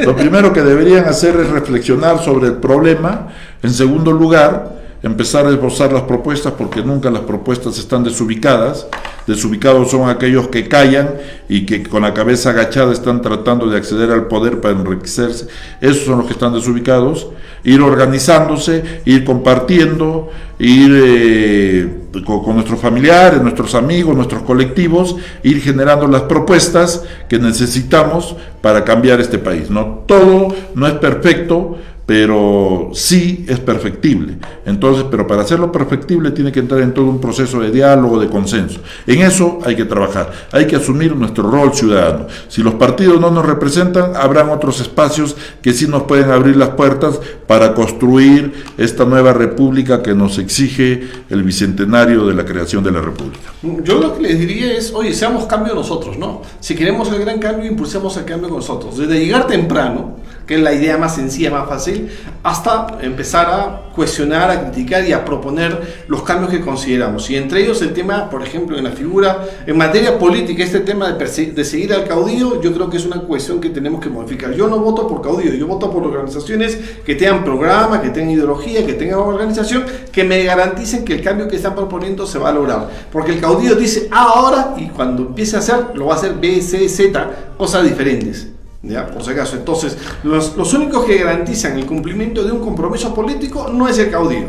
lo primero que deberían hacer es reflexionar sobre el problema. En segundo lugar, empezar a esbozar las propuestas, porque nunca las propuestas están desubicadas. Desubicados son aquellos que callan y que con la cabeza agachada están tratando de acceder al poder para enriquecerse. Esos son los que están desubicados. Ir organizándose, ir compartiendo, ir con nuestros familiares, nuestros amigos, nuestros colectivos, ir generando las propuestas que necesitamos para cambiar este país, ¿no? Todo no es perfecto, pero sí es perfectible. Entonces, pero para hacerlo perfectible tiene que entrar en todo un proceso de diálogo, de consenso. En eso hay que trabajar, hay que asumir nuestro rol ciudadano. Si los partidos no nos representan, habrán otros espacios que sí nos pueden abrir las puertas para construir esta nueva república que nos exige el bicentenario de la creación de la república. Yo lo que les diría es, oye, seamos cambio nosotros, ¿no? Si queremos el gran cambio, impulsemos el cambio nosotros. Desde llegar temprano, que es la idea más sencilla, más fácil, hasta empezar a cuestionar, a criticar y a proponer los cambios que consideramos. Y entre ellos el tema, por ejemplo, en la figura, en materia política, este tema de seguir al caudillo, yo creo que es una cuestión que tenemos que modificar. Yo no voto por caudillo, yo voto por organizaciones que tengan programa, que tengan ideología, que tengan organización, que me garanticen que el cambio que están proponiendo se va a lograr. Porque el caudillo dice A ahora, y cuando empiece a hacer, lo va a hacer B, C, Z, cosas diferentes. ¿Ya? Por si acaso, entonces, los únicos que garantizan el cumplimiento de un compromiso político no es el caudillo,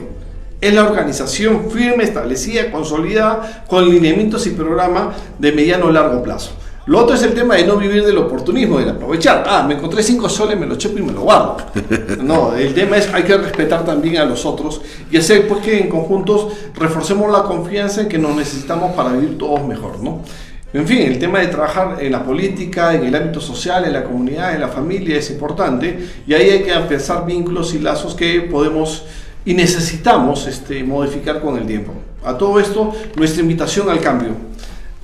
es la organización firme, establecida, consolidada, con lineamientos y programa de mediano o largo plazo. Lo otro es el tema de no vivir del oportunismo, de aprovechar. Me encontré 5 soles, me lo chepo y me lo guardo. No, el tema es hay que respetar también a los otros y hacer pues que en conjuntos reforcemos la confianza en que nos necesitamos para vivir todos mejor, ¿no? En fin, el tema de trabajar en la política, en el ámbito social, en la comunidad, en la familia es importante y ahí hay que pensar vínculos y lazos que podemos y necesitamos modificar con el tiempo. A todo esto, nuestra invitación al cambio.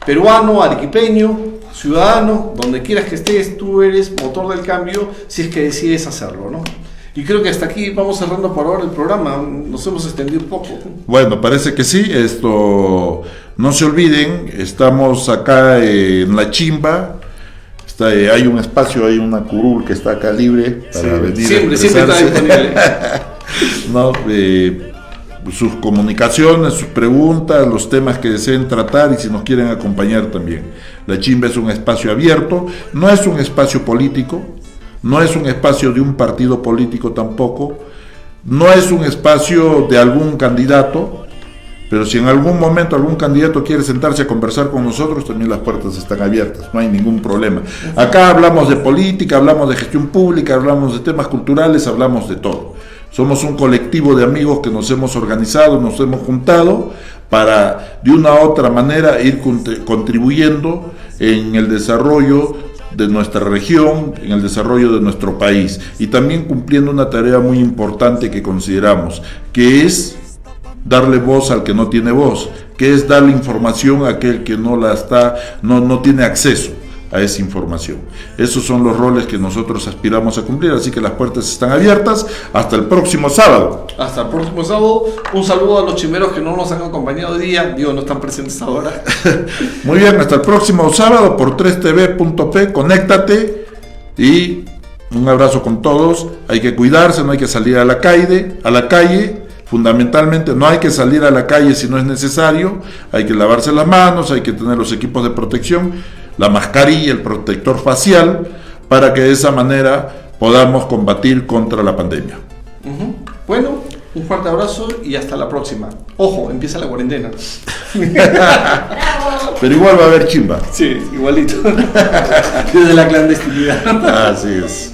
Peruano, arequipeño, ciudadano, donde quieras que estés, tú eres motor del cambio si es que decides hacerlo, ¿no? Y creo que hasta aquí vamos cerrando por ahora el programa, nos hemos extendido un poco. Bueno, parece que sí, no se olviden, estamos acá en La Chimba, hay un espacio, hay una curul que está acá libre para venir siempre está disponible. No, sus comunicaciones, sus preguntas, los temas que deseen tratar y si nos quieren acompañar también. La Chimba es un espacio abierto, no es un espacio político, no es un espacio de un partido político tampoco, no es un espacio de algún candidato, pero si en algún momento algún candidato quiere sentarse a conversar con nosotros, también las puertas están abiertas, no hay ningún problema. Acá hablamos de política, hablamos de gestión pública, hablamos de temas culturales, hablamos de todo. Somos un colectivo de amigos que nos hemos organizado, nos hemos juntado para de una u otra manera ir contribuyendo en el desarrollo de nuestra región, en el desarrollo de nuestro país y también cumpliendo una tarea muy importante que consideramos, que es darle voz al que no tiene voz, que es darle información a aquel que no tiene acceso a esa información. Esos son los roles que nosotros aspiramos a cumplir, así que las puertas están abiertas hasta el próximo sábado. Hasta el próximo sábado. Un saludo a los chimeros que no nos han acompañado hoy día, no están presentes ahora. Muy bien, hasta el próximo sábado por 3tv.p, conéctate y un abrazo con todos. Hay que cuidarse, no hay que salir a la calle. Fundamentalmente no hay que salir a la calle si no es necesario, hay que lavarse las manos, hay que tener los equipos de protección, la mascarilla, el protector facial, para que de esa manera podamos combatir contra la pandemia. Bueno, un fuerte abrazo y hasta la próxima. Ojo, empieza la cuarentena. Pero igual va a haber chimba. Sí, igualito. Desde la clandestinidad. Así es.